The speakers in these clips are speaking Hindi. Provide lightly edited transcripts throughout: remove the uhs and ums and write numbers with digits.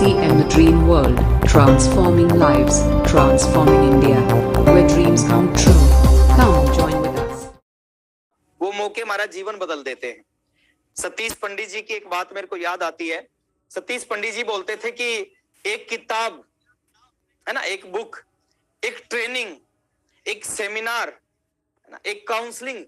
TCM The Dream World, transforming lives, transforming India, where dreams come true. Come join with us. वो मौके हमारा जीवन बदल देते हैं। सतीश पंडित जी की एक बात मेरे को याद आती है। सतीश पंडित जी बोलते थे कि एक किताब है ना, एक बुक, एक ट्रेनिंग, एक सेमिनार है ना, एक काउंसलिंग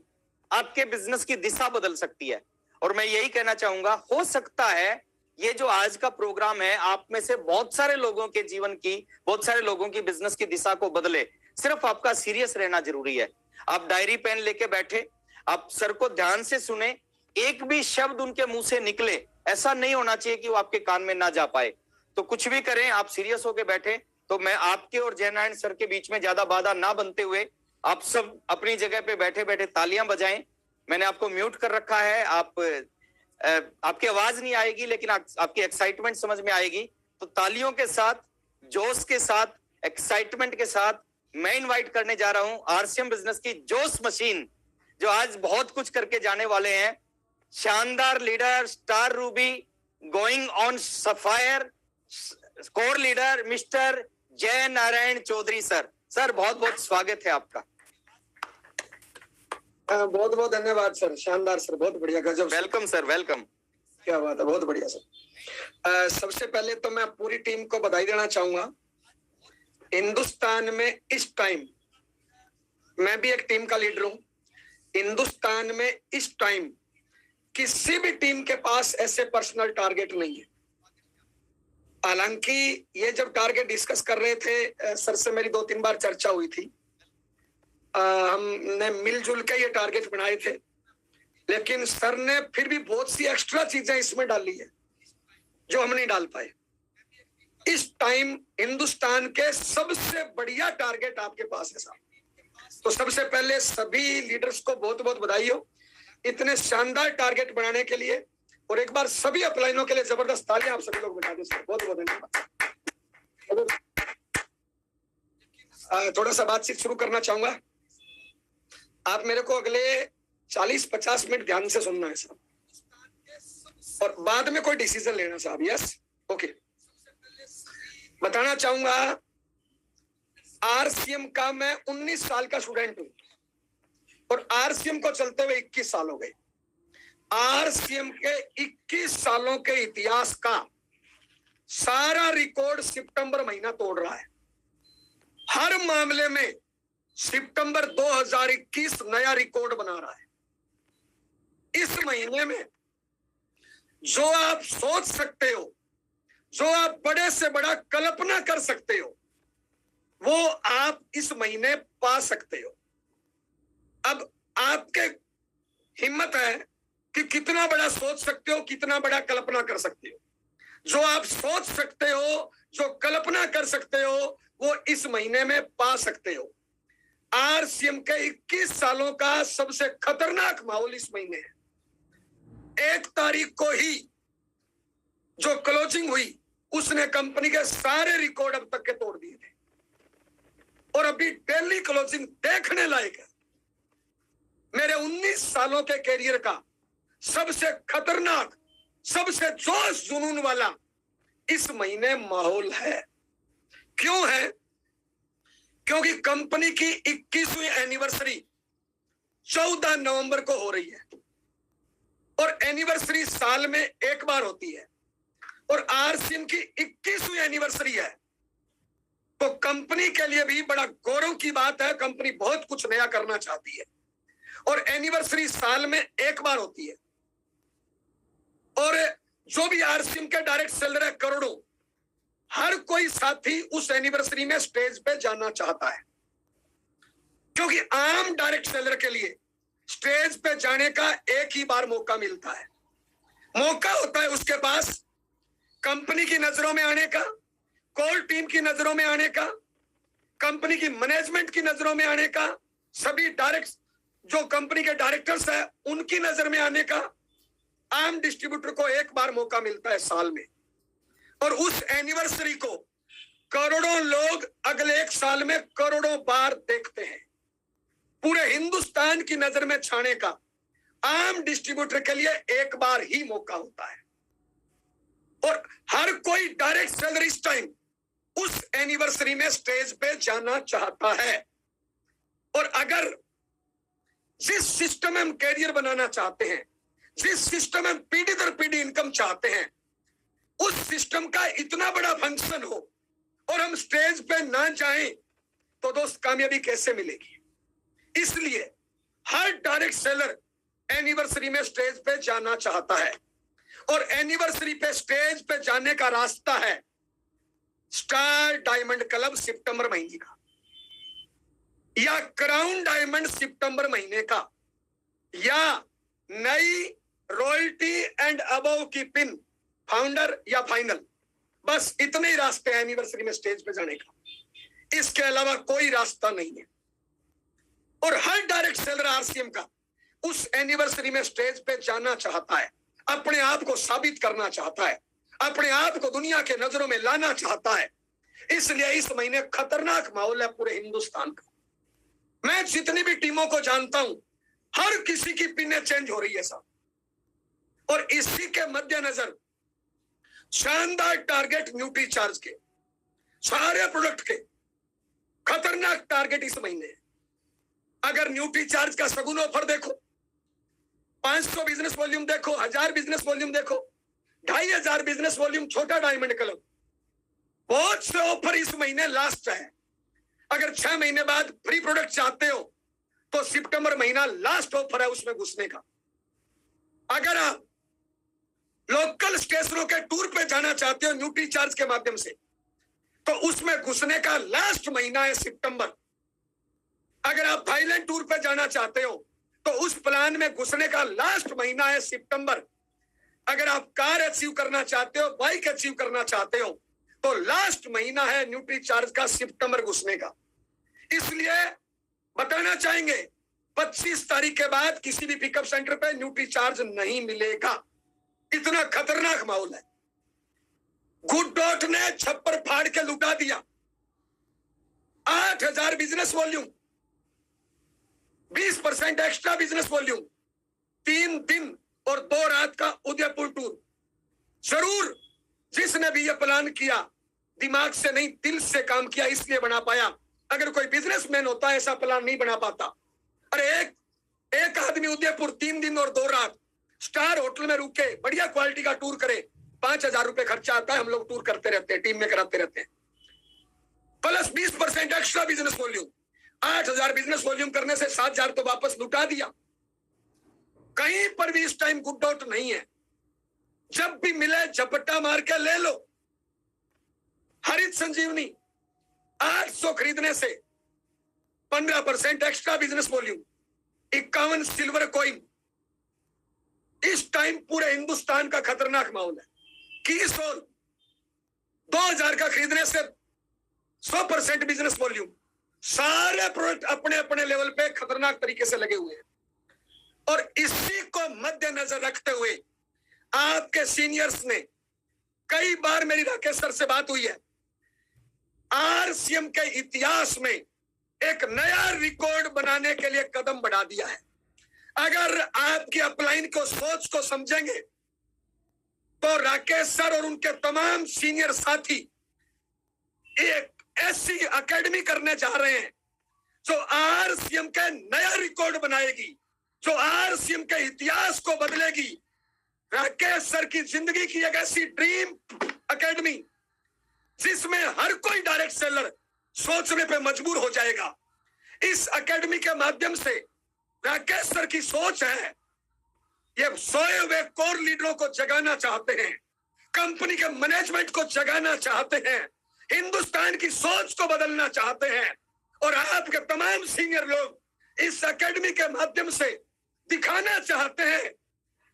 आपके बिजनेस की दिशा बदल सकती है। और मैं यही कहना चाहूंगा, हो सकता है ये जो आज का प्रोग्राम है आप में से बहुत सारे लोगों के जीवन की, बहुत सारे लोगों की बिजनेस की दिशा को बदले। सिर्फ आपका सीरियस रहना जरूरी है। आप डायरी पेन लेके बैठे, आप सर को ध्यान से सुने, एक भी शब्द उनके मुंह से निकले ऐसा नहीं होना चाहिए कि वो आपके कान में ना जा पाए। तो कुछ भी करें, आप सीरियस होके बैठे। तो मैं आपके और जयनारायण सर के बीच में ज्यादा बाधा ना बनते हुए आप सब अपनी जगह पे बैठे बैठे तालियां बजाएं। मैंने आपको म्यूट कर रखा है। आपकी आवाज नहीं आएगी लेकिन आपकी एक्साइटमेंट समझ में आएगी। तो तालियों के साथ, जोश के साथ, एक्साइटमेंट के साथ मैं इनवाइट करने जा रहा हूं आरसीएम बिजनेस की जोश मशीन, जो आज बहुत कुछ करके जाने वाले हैं। शानदार leader, star Ruby, going on sapphire, core leader mister जय नारायण चौधरी सर। सर बहुत बहुत स्वागत है आपका। बहुत बहुत धन्यवाद सर, शानदार सर, बहुत बढ़िया, गजब। Welcome sir, welcome. क्या बात है, बहुत बढ़िया सर। सबसे पहले तो मैं पूरी टीम को बधाई देना चाहूंगा। हिंदुस्तान में इस टाइम, मैं भी एक टीम का लीडर हूं, हिंदुस्तान में इस टाइम किसी भी टीम के पास ऐसे पर्सनल टारगेट नहीं है। हालांकि ये जब टारगेट डिस्कस कर रहे थे सर से मेरी 2-3 बार चर्चा हुई थी। हमने मिलजुल के ये टारगेट बनाए थे, लेकिन सर ने फिर भी बहुत सी एक्स्ट्रा चीजें इसमें डाली है जो हम नहीं डाल पाए। इस टाइम हिंदुस्तान के सबसे बढ़िया टारगेट आपके पास है साहब। तो सबसे पहले सभी लीडर्स को बहुत बहुत बधाई हो इतने शानदार टारगेट बनाने के लिए। और एक बार सभी अपलाइनों के लिए जबरदस्त तालियां आप सभी लोग बजा दें सर, बहुत बहुत धन्यवाद। थोड़ा सा बातचीत शुरू करना चाहूंगा। आप मेरे को अगले 40-50 मिनट ध्यान से सुनना है साहब, और बाद में कोई डिसीजन लेना साहब। Yes, okay. बताना चाहूंगा, आरसीएम का मैं 19 साल का स्टूडेंट हूं और आरसीएम को चलते हुए 21 साल हो गए। आरसीएम के 21 सालों के इतिहास का सारा रिकॉर्ड सितंबर महीना तोड़ रहा है। हर मामले में सितंबर 2021 नया रिकॉर्ड बना रहा है। इस महीने में जो आप सोच सकते हो, जो आप बड़े से बड़ा कल्पना कर सकते हो, वो आप इस महीने पा सकते हो। अब आपके हिम्मत है कि कितना बड़ा सोच सकते हो, कितना बड़ा कल्पना कर सकते हो। जो आप सोच सकते हो, जो कल्पना कर सकते हो, वो इस महीने में पा सकते हो। आरसीएम के 21 सालों का सबसे खतरनाक माहौल इस महीने है। 1 तारीख को ही जो क्लोजिंग हुई उसने कंपनी के सारे रिकॉर्ड अब तक के तोड़ दिए थे, और अभी डेली क्लोजिंग देखने लायक है। मेरे 19 सालों के कैरियर का सबसे खतरनाक, सबसे जोश जुनून वाला इस महीने माहौल है। क्यों है? क्योंकि कंपनी की 21वीं एनिवर्सरी 14 नवंबर को हो रही है, और एनिवर्सरी साल में एक बार होती है, और आरसीएम की 21वीं एनिवर्सरी है। तो कंपनी के लिए भी बड़ा गौरव की बात है। कंपनी बहुत कुछ नया करना चाहती है, और एनिवर्सरी साल में एक बार होती है। और जो भी आरसीएम के डायरेक्ट सेलर है करोड़ों, हर कोई साथी उस एनिवर्सरी में स्टेज पे जाना चाहता है, क्योंकि आम डायरेक्ट सेलर के लिए स्टेज पे जाने का एक ही बार मौका मिलता है। मौका होता है उसके पास कंपनी की नजरों में आने का, कोर टीम की नजरों में आने का, कंपनी की मैनेजमेंट की नजरों में आने का, सभी डायरेक्ट जो कंपनी के डायरेक्टर्स हैं उनकी नजर में आने का। आम डिस्ट्रीब्यूटर को एक बार मौका मिलता है साल में, और उस एनिवर्सरी को करोड़ों लोग अगले 1 साल में करोड़ों बार देखते हैं। पूरे हिंदुस्तान की नजर में छाने का आम डिस्ट्रीब्यूटर के लिए एक बार ही मौका होता है, और हर कोई डायरेक्ट सेलर इस टाइम उस एनिवर्सरी में स्टेज पे जाना चाहता है। और अगर जिस सिस्टम में हम कैरियर बनाना चाहते हैं, जिस सिस्टम में पीढ़ी दर पीढ़ी इनकम चाहते हैं, उस सिस्टम का इतना बड़ा फंक्शन हो और हम स्टेज पे ना जाएं तो दोस्त कामयाबी कैसे मिलेगी? इसलिए हर डायरेक्ट सेलर एनिवर्सरी में स्टेज पे जाना चाहता है और एनिवर्सरी पे स्टेज पे जाने का रास्ता है स्टार डायमंड क्लब सितंबर महीने का, या क्राउन डायमंड सितंबर महीने का, या नई रॉयल्टी एंड अबव की पिन फाउंडर या फाइनल। बस इतने ही रास्ते हैं एनिवर्सरी में स्टेज पे जाने का, इसके अलावा कोई रास्ता नहीं है। और हर डायरेक्ट सेलर आरसीएम का उस एनिवर्सरी में स्टेज पे जाना चाहता है, अपने आप को साबित करना चाहता है, अपने आप को दुनिया के नजरों में लाना चाहता है। इसलिए इस महीने खतरनाक माहौल है पूरे हिंदुस्तान का। मैं जितनी भी टीमों को जानता हूं, हर किसी की पिनें चेंज हो रही है साहब। और इसी के मद्देनजर शानदार टारगेट न्यूट्री चार्ज के, सारे प्रोडक्ट के खतरनाक टारगेट इस महीने है। अगर न्यूट्री चार्ज का सगुन ऑफर देखो, 500 बिजनेस वॉल्यूम देखो, 1000 बिजनेस वॉल्यूम देखो, 2500 बिजनेस वॉल्यूम छोटा डायमंड क्लब, बहुत से ऑफर इस महीने लास्ट है। अगर 6 महीने बाद फ्री प्रोडक्ट चाहते हो तो सितंबर महीना लास्ट ऑफर है उसमें घुसने का। अगर आप लोकल स्टेशनों के टूर पे जाना चाहते हो न्यूट्री चार्ज के माध्यम से, तो उसमें घुसने का लास्ट महीना है सितंबर। अगर आप थाईलैंड टूर पे जाना चाहते हो तो उस प्लान में घुसने का लास्ट महीना है सितंबर। अगर आप कार अचीव करना चाहते हो, बाइक अचीव करना चाहते हो, तो लास्ट महीना है न्यूट्री चार्ज का सितंबर घुसने का। इसलिए बताना चाहेंगे 25 तारीख के बाद किसी भी पिकअप सेंटर पे न्यूट्री चार्ज नहीं मिलेगा। इतना खतरनाक माहौल है। गुड डॉट ने छप्पर फाड़ के लुटा दिया। 8000 business volume, 20% extra business volume, 3 दिन और 2 रात का उदयपुर टूर। जरूर जिसने भी ये प्लान किया दिमाग से नहीं दिल से काम किया, इसलिए बना पाया। अगर कोई बिजनेसमैन होता है ऐसा प्लान नहीं बना पाता। अरे एक आदमी उदयपुर 3 दिन और 2 रात स्टार होटल में रुके बढ़िया क्वालिटी का टूर करे, 5000 रुपए खर्चा आता है। हम लोग टूर करते रहते हैं, टीम में कराते रहते हैं। Plus 20% extra business volume, 8000 business volume करने से 7000 तो वापस लुटा दिया। कहीं पर भी इस टाइम गुड डॉट नहीं है। जब भी मिले झपट्टा मार के ले लो। हरित संजीवनी 800 खरीदने से 15% extra business volume, 51 silver coin. इस टाइम पूरे हिंदुस्तान का खतरनाक माहौल है। कीसोल 2000 का खरीदने से 100% बिजनेस वॉल्यूम। सारे प्रोडक्ट अपने अपने लेवल पे खतरनाक तरीके से लगे हुए हैं। और इसी को मद्देनजर रखते हुए आपके सीनियर्स ने, कई बार मेरी राकेश सर से बात हुई है, आरसीएम के इतिहास में एक नया रिकॉर्ड बनाने के लिए कदम बढ़ा दिया है। अगर आपकी अपलाइन को, सोच को समझेंगे तो राकेश सर और उनके तमाम सीनियर साथी एक ऐसी एकेडमी करने जा रहे हैं जो आरसीएम का नया रिकॉर्ड बनाएगी, जो आरसीएम के इतिहास को बदलेगी। राकेश सर की जिंदगी की एक ऐसी ड्रीम एकेडमी जिसमें हर कोई डायरेक्ट सेलर सोचने पे मजबूर हो जाएगा। इस एकेडमी के माध्यम से राकेश सर की सोच है, ये सोए हुए कोर लीडरों को जगाना चाहते हैं, कंपनी के मैनेजमेंट को जगाना चाहते हैं, हिंदुस्तान की सोच को बदलना चाहते हैं। और आपके तमाम सीनियर लोग इस एकेडमी के माध्यम से दिखाना चाहते हैं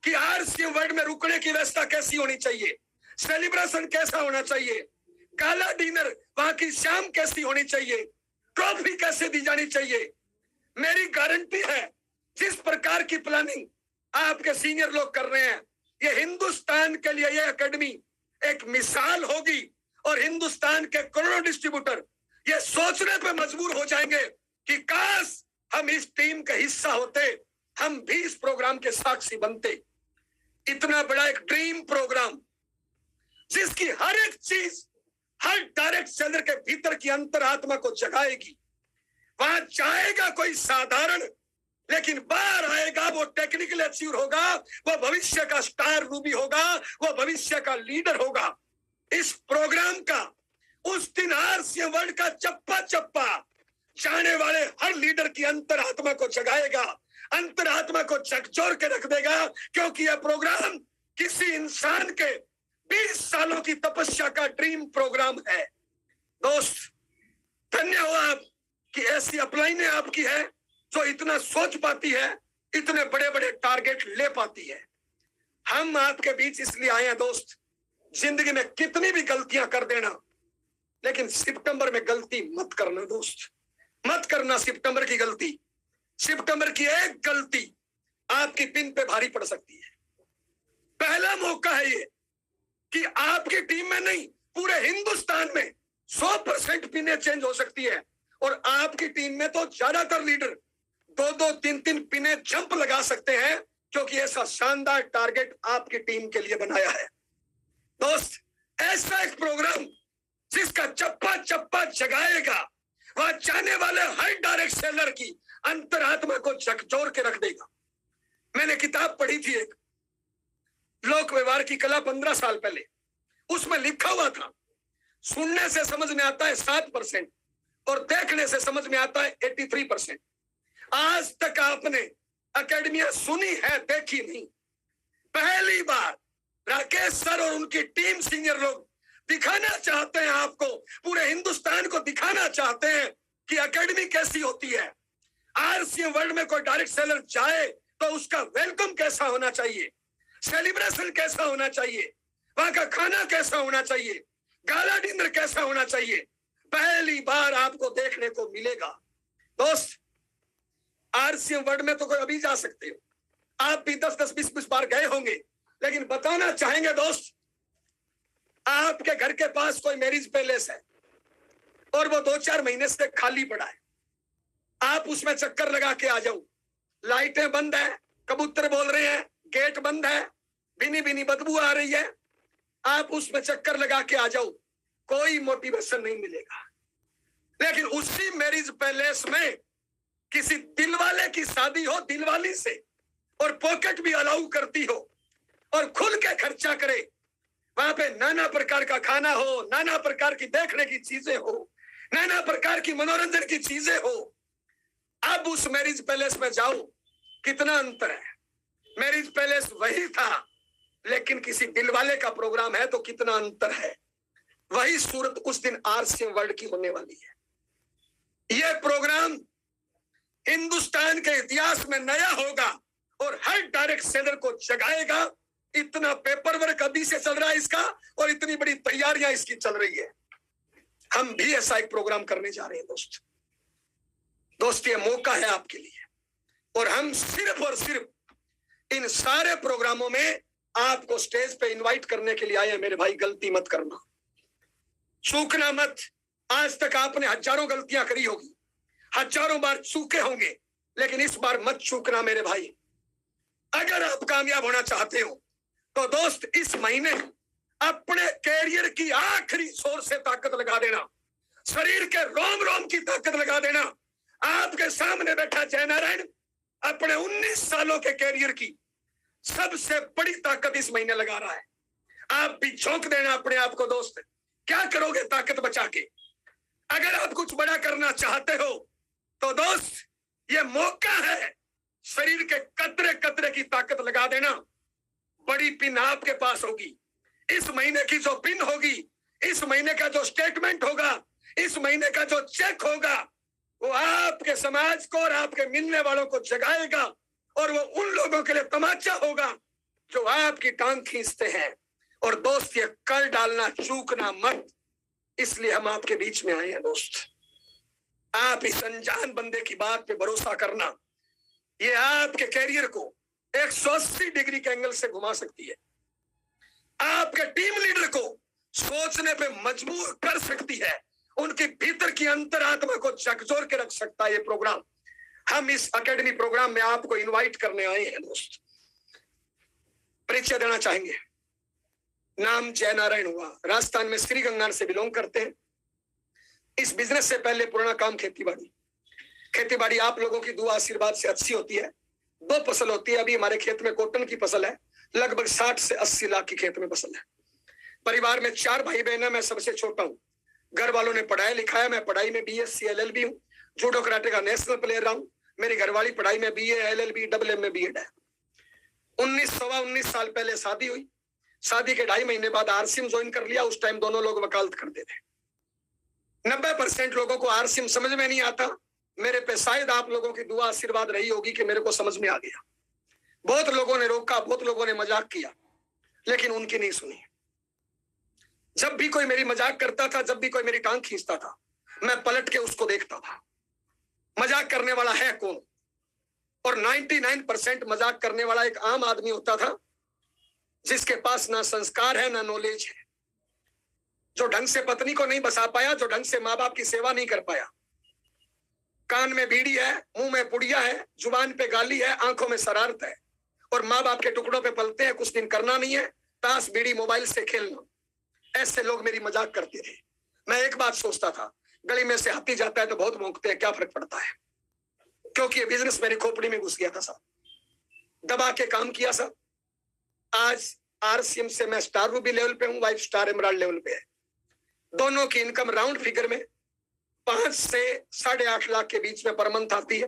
कि आरसीएम वर्ल्ड में रुकने की व्यवस्था कैसी होनी चाहिए, सेलिब्रेशन कैसा होना चाहिए, काला डिनर वहां की शाम कैसी होनी चाहिए, ट्रॉफी कैसे दी जानी चाहिए। मेरी गारंटी है जिस प्रकार की प्लानिंग आपके सीनियर लोग कर रहे हैं, ये हिंदुस्तान के लिए ये एकेडमी एक मिसाल होगी। और हिंदुस्तान के करोड़ों डिस्ट्रीब्यूटर ये सोचने पे मजबूर हो जाएंगे कि काश हम इस टीम का हिस्सा होते, हम भी इस प्रोग्राम के साक्षी बनते। इतना बड़ा एक ड्रीम प्रोग्राम जिसकी हर एक चीज हर डायरेक्ट सेलर के भीतर की अंतरात्मा को जगाएगी। वहां चाहेगा कोई साधारण, लेकिन बाहर आएगा वो टेक्निकल अचीवर होगा, वो भविष्य का स्टार रूबी होगा, वो भविष्य का लीडर होगा। इस प्रोग्राम का उस दिन आरसीएम वर्ल्ड का चप्पा चप्पा जाने वाले हर लीडर की अंतरात्मा को जगाएगा, अंतरात्मा को झकझोर के रख देगा, क्योंकि यह प्रोग्राम किसी इंसान के 20 सालों की तपस्या का ड्रीम प्रोग्राम है। दोस्त, धन्य हो आप कि ऐसी अपलाइनें आपकी है जो इतना सोच पाती है, इतने बड़े बड़े टारगेट ले पाती है। हम आपके बीच इसलिए आए हैं दोस्त, जिंदगी में कितनी भी गलतियां कर देना, लेकिन सितंबर में गलती मत करना दोस्त, मत करना सितंबर की गलती। सितंबर की एक गलती आपकी पिन पे भारी पड़ सकती है। पहला मौका है ये कि आपकी टीम में नहीं, पूरे हिंदुस्तान में 100% पिनें चेंज हो सकती है, और आपकी टीम में तो ज्यादातर लीडर 2-2, 3-3 पिनें जंप लगा सकते हैं, क्योंकि ऐसा शानदार टारगेट आपकी टीम के लिए बनाया है। दोस्त, ऐसा एक प्रोग्राम जिसका चप्पा चप्पा जगाएगा, वहां जाने वाले हर डायरेक्ट सेलर की अंतरात्मा को झकझोर के रख देगा। मैंने किताब पढ़ी थी एक, लोक व्यवहार की कला, 15 साल पहले। उसमें लिखा हुआ था, सुनने से समझ में आता है 7% और देखने से समझ में आता है 83%। आज तक आपने एकेडमियां सुनी है, देखी नहीं। पहली बार राकेश सर और उनकी टीम सीनियर लोग दिखाना चाहते हैं आपको, पूरे हिंदुस्तान को दिखाना चाहते हैं कि एकेडमी कैसी होती है। आरसीएम वर्ल्ड में कोई डायरेक्ट सेलर जाए तो उसका वेलकम कैसा होना चाहिए, सेलिब्रेशन कैसा होना चाहिए, वहां का खाना कैसा होना चाहिए, गाला डिनर कैसा होना चाहिए, पहली बार आपको देखने को मिलेगा। दोस्त, आरसीएम वर्ल्ड में तो कोई अभी जा सकते हो, आप भी 10-10, 20-20 बार गए होंगे, लेकिन बताना चाहेंगे दोस्त, आपके घर के पास कोई मैरिज पैलेस है और वो 2-4 महीने से खाली पड़ा है, आप उसमें चक्कर लगा के आ जाओ। लाइटें बंद है, कबूतर बोल रहे हैं, गेट बंद है, बिनी बिनी बदबू आ रही है, आप उसमें चक्कर लगा के आ जाओ, कोई मोटिवेशन नहीं मिलेगा। लेकिन उसी मैरिज पैलेस में किसी दिलवाले की शादी हो, दिलवाली से, और पॉकेट भी अलाउ करती हो और खुल के खर्चा करे, वहां पे नाना प्रकार का खाना हो, नाना प्रकार की देखने की चीजें हो, नाना प्रकार की मनोरंजन की चीजें हो। अब उस मैरिज पैलेस में जाओ, कितना अंतर है। मैरिज पैलेस वही था, लेकिन किसी दिलवाले का प्रोग्राम है तो कितना अंतर है। वही सूरत उस दिन आरसीएम वर्ल्ड की होने वाली है। यह प्रोग्राम हिंदुस्तान के इतिहास में नया होगा और हर डायरेक्ट सेलर को जगाएगा। इतना पेपर वर्क अभी से चल रहा है इसका, और इतनी बड़ी तैयारियां इसकी चल रही है। हम भी ऐसा एक प्रोग्राम करने जा रहे हैं दोस्त, ये मौका है आपके लिए, और हम सिर्फ और सिर्फ इन सारे प्रोग्रामों में आपको स्टेज पे इनवाइट करने के लिए आए हैं। मेरे भाई, गलती मत करना, चूकना मत। आज तक आपने हजारों गलतियां करी होगी, हजारों बार चूके होंगे, लेकिन इस बार मत चूकना मेरे भाई। अगर आप कामयाब होना चाहते हो तो दोस्त, इस महीने अपने कैरियर की आखिरी जोर से ताकत लगा देना, शरीर के रोम रोम की ताकत लगा देना। आपके सामने बैठा जयनारायण अपने 19 सालों के कैरियर की सबसे बड़ी ताकत इस महीने लगा रहा है। आप भी झोंक देना अपने आप को दोस्त, क्या करोगे ताकत बचा के। अगर आप कुछ बड़ा करना चाहते हो तो दोस्त, ये मौका है, शरीर के कतरे कतरे की ताकत लगा देना। बड़ी पिन आपके पास होगी। इस महीने की जो पिन होगी, इस महीने का जो स्टेटमेंट होगा, इस महीने का जो चेक होगा, वो आपके समाज को और आपके मिलने वालों को जगाएगा, और वो उन लोगों के लिए तमाचा होगा जो आपकी टांग खींचते हैं। और दोस्त, ये कर डालना, चूकना मत। इसलिए हम आपके बीच में आए हैं दोस्त। आप इस अनजान बंदे की बात पे भरोसा करना, ये आपके कैरियर को 180 डिग्री के एंगल से घुमा सकती है, आपके टीम लीडर को सोचने पे मजबूर कर सकती है, उनके भीतर की अंतरात्मा को झकझोर के रख सकता है ये प्रोग्राम। हम इस एकेडमी प्रोग्राम में आपको इनवाइट करने आए हैं दोस्त। परिचय देना चाहेंगे, नाम जय नारायण हुआ, राजस्थान में श्री गंगार से बिलोंग करते हैं। इस बिजनेस से पहले पुराना काम खेती बाड़ी आप लोगों की दुआ आशीर्वाद से अच्छी होती है। 2 फसल होती है। अभी हमारे खेत में कॉटन की फसल है, लगभग 60 से 80 लाख की खेत में फसल है। परिवार में 4 भाई बहन है, मैं सबसे छोटा हूँ। घर वालों ने पढ़ाया लिखाया, मैं पढ़ाई में BSc LLB हूँ। जूडो कराटे का नेशनल प्लेयर रहा हूँ। मेरी घरवाली पढ़ाई में BA LLB LLM में B.Ed है। 19 साल पहले शादी हुई। शादी के 2.5 महीने बाद RCM ज्वाइन कर लिया। उस टाइम दोनों लोग वकालत करते थे। 90% लोगों को RCM समझ में नहीं आता। मेरे पे शायद आप लोगों की दुआ आशीर्वाद रही होगी कि मेरे को समझ में आ गया। बहुत लोगों ने रोका, बहुत लोगों ने मजाक किया, लेकिन उनकी नहीं सुनी। जब भी कोई मेरी मजाक करता था, जब भी कोई मेरी टांग खींचता था, मैं पलट के उसको देखता था, मजाक करने वाला है कौन। और 99% मजाक करने वाला एक आम आदमी होता था, जिसके पास ना संस्कार है ना नॉलेज है, जो ढंग से पत्नी को नहीं बसा पाया, जो ढंग से माँ बाप की सेवा नहीं कर पाया। कान में बीड़ी है, मुंह में पुड़िया है, जुबान पे गाली है, आंखों में शरारत है, और माँ बाप के टुकड़ों पे पलते हैं। कुछ दिन करना नहीं है, ताश बीड़ी मोबाइल से खेलना। ऐसे लोग मेरी मजाक करते थे। मैं एक बात सोचता था, गली में से हाथी जाता है तो बहुत भौंकते हैं, क्या फर्क पड़ता है, क्योंकि ये बिजनेस मेरी खोपड़ी में घुस गया था साहब। दबा के काम किया साहब। आज RCM से मैं स्टार रूबी लेवल पे हूँ, वाइफ स्टार एमराल्ड लेवल पे है। दोनों की इनकम राउंड फिगर में 5 से 8.5 लाख के बीच में पर मंथ आती है।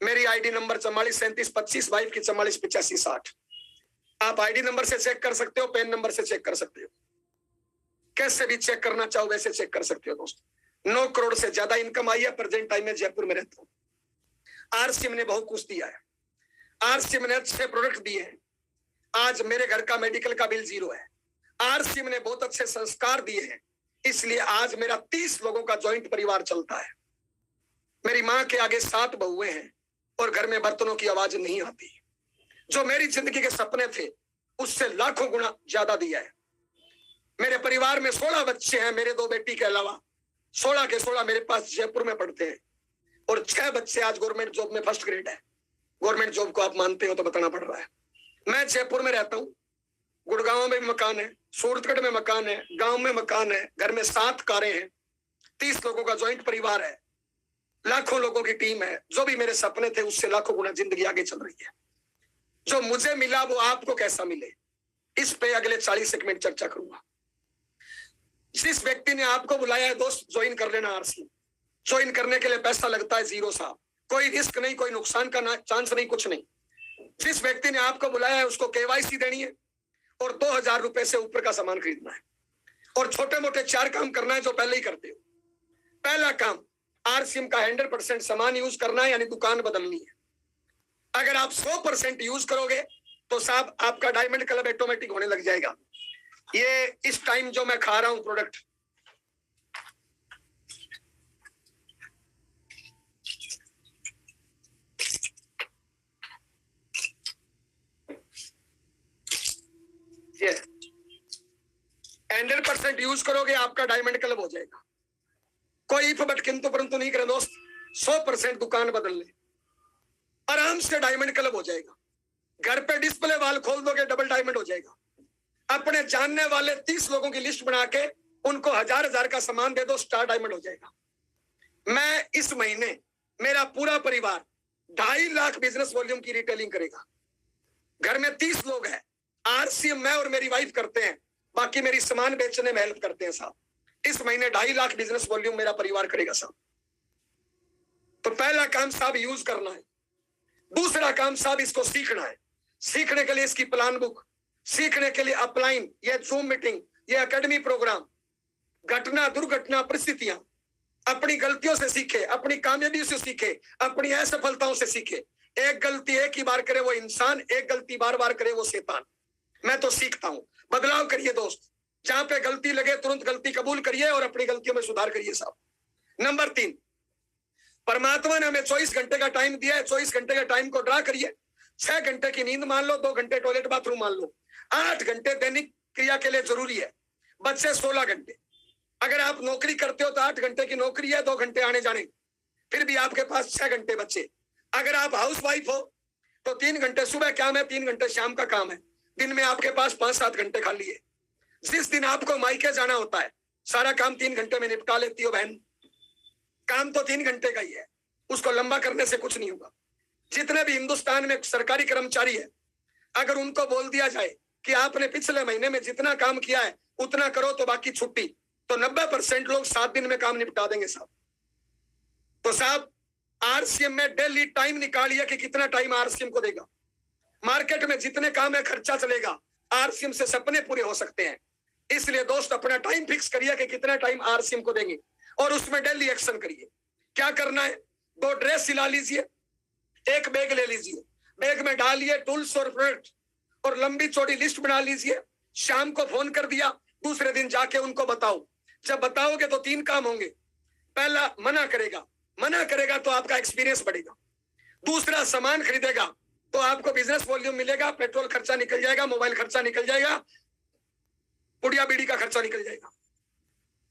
मेरी ID नंबर 443725, वाइफ की 448560। आप ID नंबर से चेक कर सकते हो, पेन नंबर से चेक कर सकते हो, कैसे भी चेक करना चाहो वैसे चेक कर सकते हो दोस्त। 9 करोड़ से ज्यादा इनकम आई है। प्रेजेंट टाइम में जयपुर में रहता हूँ। RCM ने बहुत कुछ दिया है। RCM ने अच्छे प्रोडक्ट दिए हैं। आज मेरे घर का मेडिकल का बिल 0 है। RCM ने बहुत अच्छे संस्कार दिए हैं, इसलिए आज मेरा 30 लोगों का जॉइंट परिवार चलता है। मेरी माँ के आगे 7 बहुएं हैं और घर में बर्तनों की आवाज नहीं आती। जो मेरी जिंदगी के सपने थे, उससे लाखों गुना ज्यादा दिया है। मेरे परिवार में 16 बच्चे हैं, मेरे 2 बेटी के अलावा 16 के 16 मेरे पास जयपुर में पढ़ते हैं, और 6 बच्चे आज गवर्नमेंट जॉब में फर्स्ट ग्रेड है। गवर्नमेंट जॉब को आप मानते हो तो बताना पड़ रहा है। मैं जयपुर में रहता हूँ। गुड़गांव में भी मकान है, सूरतगढ़ में मकान है, गांव में मकान है, घर में 7 कारें हैं, 30 लोगों का ज्वाइंट परिवार है, लाखों लोगों की टीम है। जो भी मेरे सपने थे उससे लाखों गुना जिंदगी आगे चल रही है। जो मुझे मिला वो आपको कैसा मिले, इस पे अगले 40 मिनट चर्चा करूंगा। जिस व्यक्ति ने आपको बुलाया है दोस्त, ज्वाइन कर लेना RCM। ज्वाइन करने के लिए पैसा लगता है 0 साहब, कोई रिस्क नहीं, कोई नुकसान का चांस नहीं, कुछ नहीं। जिस व्यक्ति ने आपको बुलाया है उसको KYC देनी है और 2000 रुपए से ऊपर का सामान खरीदना है, और छोटे मोटे 4 काम करना है जो पहले ही करते हो। पहला काम, RCM का 100% सामान यूज करना है, यानी दुकान बदलनी है। अगर आप 100% यूज करोगे तो साहब आपका डायमंड क्लब ऑटोमेटिक होने लग जाएगा। ये इस टाइम जो मैं खा रहा हूं प्रोडक्ट, ये 100% यूज करोगे आपका डायमंड क्लब हो जाएगा। कोई इफ बट किंतु परंतु नहीं करे दोस्त, 100% दुकान बदल ले, आराम से डायमंड क्लब हो जाएगा। घर पे डिस्प्ले वाल खोल दोगे, डबल डायमंड हो जाएगा। अपने जानने वाले 30 लोगों की लिस्ट बना के उनको 1000 का सामान दे दो, स्टार डायमंड हो जाएगा। मैं इस महीने, मेरा पूरा परिवार 2.5 लाख बिजनेस वॉल्यूम की रिटेलिंग करेगा। घर में 30 लोग हैं, RCM मैं और मेरी वाइफ करते हैं, बाकी मेरी सामान बेचने में हेल्प करते हैं साहब। इस महीने 2.5 लाख बिजनेस वॉल्यूम मेरा परिवार करेगा साहब। तो पहला काम साहब यूज करना है। दूसरा काम साहब इसको सीखना है। सीखने के लिए इसकी प्लान बुक, सीखने के लिए अपलाइन, ये जूम मीटिंग, ये एकेडमी प्रोग्राम, घटना दुर्घटना परिस्थितियां, अपनी गलतियों से सीखे, अपनी कामयाबियों से सीखे, अपनी असफलताओं से सीखे। एक गलती एक ही बार करे वो इंसान, एक गलती बार बार करे वो शैतान। मैं तो सीखता हूं। बदलाव करिए दोस्त, जहां पे गलती लगे तुरंत गलती कबूल करिए और अपनी गलतियों में सुधार करिए साहब। नंबर 3, परमात्मा ने हमें 24 घंटे का टाइम दिया है। 24 घंटे का टाइम को ड्रा करिए। 6 घंटे की नींद मान लो, 2 घंटे टॉयलेट बाथरूम मान लो, 8 घंटे दैनिक क्रिया के लिए जरूरी है। बच्चे 16 घंटे। अगर आप नौकरी करते हो तो 8 घंटे की नौकरी है, 2 घंटे आने जाने, फिर भी आपके पास 6 घंटे बच्चे। अगर आप हाउस वाइफ हो तो 3 घंटे सुबह काम है, 3 घंटे शाम का काम है। दिन में आपके पास 5-7 घंटे खाली है। जिस दिन आपको मायके जाना होता है, सारा काम 3 घंटे में निपटा लेती हो बहन। काम तो 3 घंटे का ही है, उसको लंबा करने से कुछ नहीं होगा। जितने भी हिंदुस्तान में सरकारी कर्मचारी है, अगर उनको बोल दिया जाए कि आपने पिछले महीने में जितना काम किया है उतना करो तो बाकी छुट्टी, तो 90% लोग 7 दिन में काम निपटा देंगे साहब। तो साहब आरसीएम में डेली टाइम निकालिए कि कितना टाइम आरसीएम को देगा। मार्केट में जितने काम है खर्चा चलेगा, आरसीएम से सपने पूरे हो सकते हैं। इसलिए दोस्त अपना टाइम फिक्स करिए कि कितना टाइम आरसीएम को देंगे और उसमें डेली एक्शन करिए। क्या करना है, 2 ड्रेस सिला लीजिए, 1 बैग ले लीजिए, बैग में डालिए टूल्स और प्रोडक्ट और लंबी चौड़ी लिस्ट बना लीजिए। शाम को फोन कर दिया, दूसरे दिन जाके उनको बताओ। जब बताओगे तो 3 काम होंगे। पहला, मना करेगा तो आपका एक्सपीरियंस बढ़ेगा। दूसरा, सामान खरीदेगा तो आपको बिजनेस वॉल्यूम मिलेगा, पेट्रोल खर्चा निकल जाएगा, मोबाइल खर्चा निकल जाएगा, पुड़िया बीड़ी का खर्चा निकल जाएगा।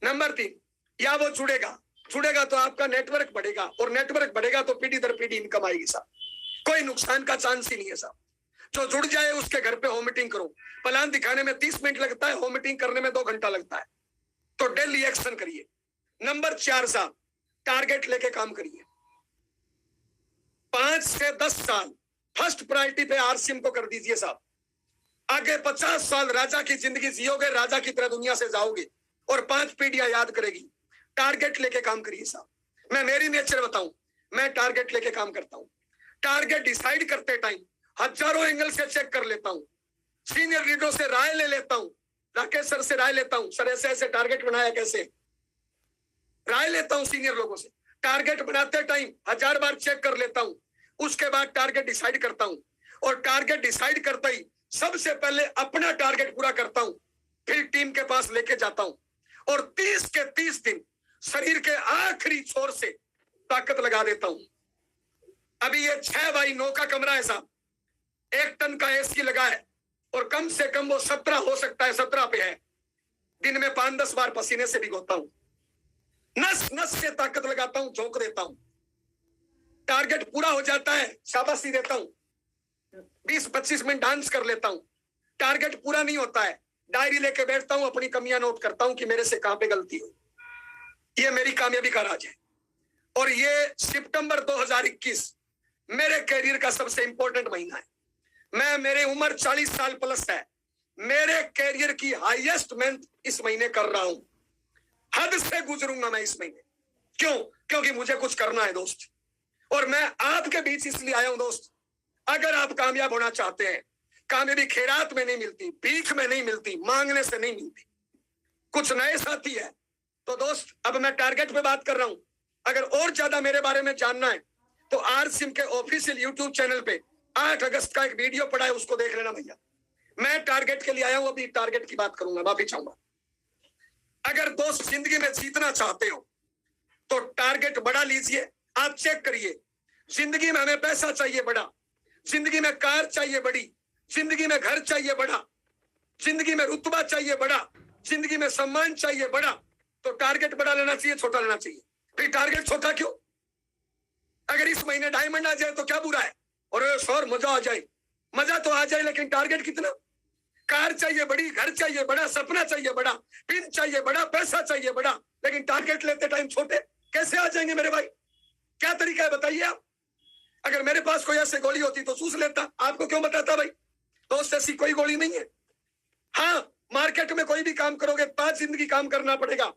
नंबर 3, या वो जुड़ेगा तो आपका नेटवर्क बढ़ेगा और नेटवर्क बढ़ेगा तो पीढ़ी दर पीढ़ी इनकम आएगी साहब। कोई नुकसान का चांस ही नहीं है साहब। जो जुड़ जाए उसके घर पे होम मीटिंग करो। प्लान दिखाने में 30 मिनट लगता है, होम मीटिंग करने में 2 घंटा लगता है। तो डेली एक्शन करिए। नंबर 4 साहब, टारगेट लेके काम करिए। 5 से 10 साल फर्स्ट प्रायोरिटी पे आरसीएम को कर दीजिए साहब। आगे 50 साल राजा की जिंदगी जियोगे, राजा की तरह दुनिया से जाओगे और 5 पीढ़ियां याद करेगी। टारगेट लेके काम करिए साहब। मैं मेरी नेचर बताऊं, मैं टारगेट लेके काम करता हूं। टारगेट डिसाइड करते टाइम हजारों एंगल से चेक कर लेता हूं, सीनियर लीडरों से राय ले लेता हूं, राकेश सर से राय लेता हूं, सर ऐसे ऐसे टारगेट बनाया कैसे, राय लेता हूं सीनियर लोगों से। टारगेट बनाते टाइम 1000 बार चेक कर लेता हूं, उसके बाद टारगेट डिसाइड करता हूं और टारगेट डिसाइड करते ही सबसे पहले अपना टारगेट पूरा करता हूं, फिर टीम के पास लेके जाता हूं और 30 के 30 दिन शरीर के आखिरी छोर से ताकत लगा देता हूं। अभी ये 6x9 का कमरा है साहब, 1 टन का एसी लगा है और कम से कम वो 17 हो सकता है, 17 पे है। दिन में 5-10 बार पसीने से भिगोता हूं, नस नस से ताकत लगाता हूं, झोंक देता हूं। टारगेट पूरा हो जाता है, शाबाशी देता हूं, 20-25 मिनट डांस कर लेता हूं। टारगेट पूरा नहीं होता है, डायरी लेके बैठता हूं, अपनी कमियां नोट करता हूं कि मेरे से कहां पे गलती हुई। ये मेरी कामयाबी का राज है। और ये सितंबर 2021 मेरे कैरियर का सबसे इंपॉर्टेंट महीना है। मेरे उम्र 40 साल प्लस है, मेरे कैरियर की हाईएस्ट मेहनत इस महीने कर रहा हूं। हद से गुजरूंगा मैं इस महीने। क्यों? क्योंकि मुझे कुछ करना है दोस्त, और मैं आपके बीच इसलिए आया हूं दोस्त। अगर आप कामयाब होना चाहते हैं, कामयाबी खैरात में नहीं मिलती, भीख में नहीं मिलती, मांगने से नहीं मिलती, कुछ नए साथी है। तो दोस्त अब मैं टारगेट पे बात कर रहा हूं। अगर और ज्यादा मेरे बारे में जानना है तो आरसीएम के ऑफिशियल यूट्यूब चैनल पे 8 अगस्त का एक वीडियो पड़ा है, उसको देख लेना भैया। मैं टारगेट के लिए आया हूं, अभी टारगेट की बात करूंगा, माफी चाहूंगा। अगर दोस्त जिंदगी में जीतना चाहते हो तो टारगेट बड़ा लीजिए। आप चेक करिए, जिंदगी में हमें पैसा चाहिए बड़ा, जिंदगी में कार चाहिए बड़ी, जिंदगी में घर चाहिए बड़ा, जिंदगी में रुतबा चाहिए बड़ा, जिंदगी में सम्मान चाहिए बड़ा। तो टारगेट बड़ा लेना चाहिए, छोटा लेना चाहिए। फिर टारगेट छोटा क्यों? अगर इस महीने डायमंड आ जाए तो क्या बुरा है? और सर मजा आ जाए, मजा तो आ जाए, लेकिन टारगेट कितना? कार चाहिए बड़ी, घर चाहिए बड़ा, सपना चाहिए बड़ा, पिन चाहिए बड़ा, पैसा चाहिए बड़ा, लेकिन टारगेट लेते टाइम छोटे कैसे आ जाएंगे मेरे भाई? क्या तरीका है बताइए आप? अगर मेरे पास कोई ऐसी गोली होती तो चूस लेता, आपको क्यों बताता भाई? दोस्त ऐसी कोई गोली नहीं है। हाँ, मार्केट में कोई भी काम करोगे 5 जिंदगी काम करना पड़ेगा।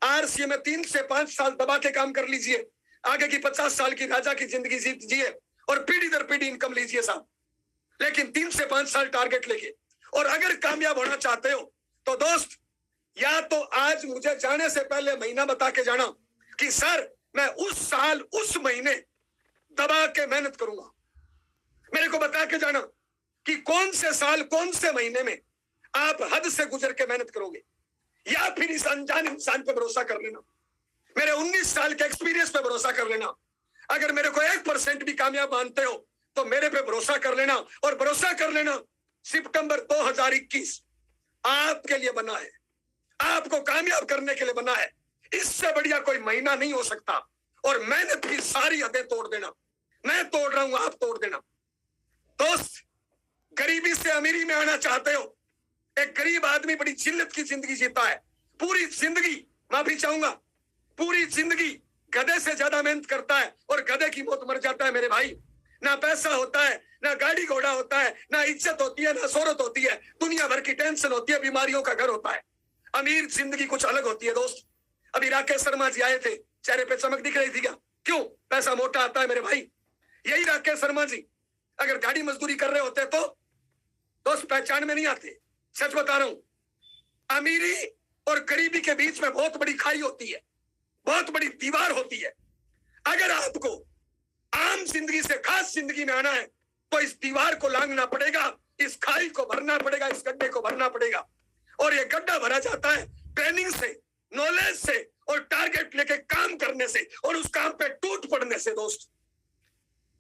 आरसीए में 3 से 5 साल दबा के काम कर लीजिए, आगे की 50 साल की राजा की जिंदगी जिए और पीढ़ी दर पीढ़ी इनकम लीजिए साहब, लेकिन 3 से 5 साल टारगेट लेके। और अगर कामयाब होना चाहते हो तो दोस्त, या तो आज मुझे जाने से पहले महीना बता के जाना कि सर मैं उस साल उस महीने दबा के मेहनत करूंगा। मेरे को बता के जाना कि कौन से साल कौन से महीने में आप हद से गुजर के मेहनत करोगे, या फिर इस अनजान इंसान पे भरोसा कर लेना। मेरे 19 साल के एक्सपीरियंस पे भरोसा कर लेना। अगर मेरे को 1% भी कामयाब मानते हो तो मेरे पे भरोसा कर लेना, और भरोसा कर लेना सितंबर 2021 आपके लिए बना है, आपको कामयाब करने के लिए बना है। इससे बढ़िया कोई महीना नहीं हो सकता। और मेहनत की सारी हदें तोड़ देना, मैं तोड़ रहा हूं, आप तोड़ देना। दोस्त, गरीबी से अमीरी में आना चाहते हो एक गरीब आदमी बड़ी जिल्लत की जिंदगी जीता है, पूरी जिंदगी, माफी चाहूंगा, पूरी जिंदगी गधे से ज्यादा मेहनत करता है और गधे की मौत मर जाता है मेरे भाई। ना पैसा होता है, ना गाड़ी घोड़ा होता है, ना इज्जत होती है, ना शोहरत होती है, दुनिया भर की टेंशन होती है, बीमारियों का घर होता है। अमीर जिंदगी कुछ अलग होती है दोस्त। अभी राकेश शर्मा जी आए थे, चेहरे पे चमक दिख रही थी क्या? क्यों? पैसा मोटा आता है मेरे भाई। यही राकेश शर्मा जी अगर गाड़ी मजदूरी कर रहे होते तो दोस्त पहचान में नहीं आते। सच बता रहा हूं, अमीरी और गरीबी के बीच में बहुत बड़ी खाई होती है, बहुत बड़ी दीवार होती है। अगर आपको आम जिंदगी से खास जिंदगी में आना है तो इस दीवार को लांघना पड़ेगा, इस खाई को भरना पड़ेगा, इस गड्ढे को भरना पड़ेगा। और ये गड्ढा भरा जाता है ट्रेनिंग से, नॉलेज से और टारगेट लेके काम करने से और उस काम पे टूट पड़ने से। दोस्त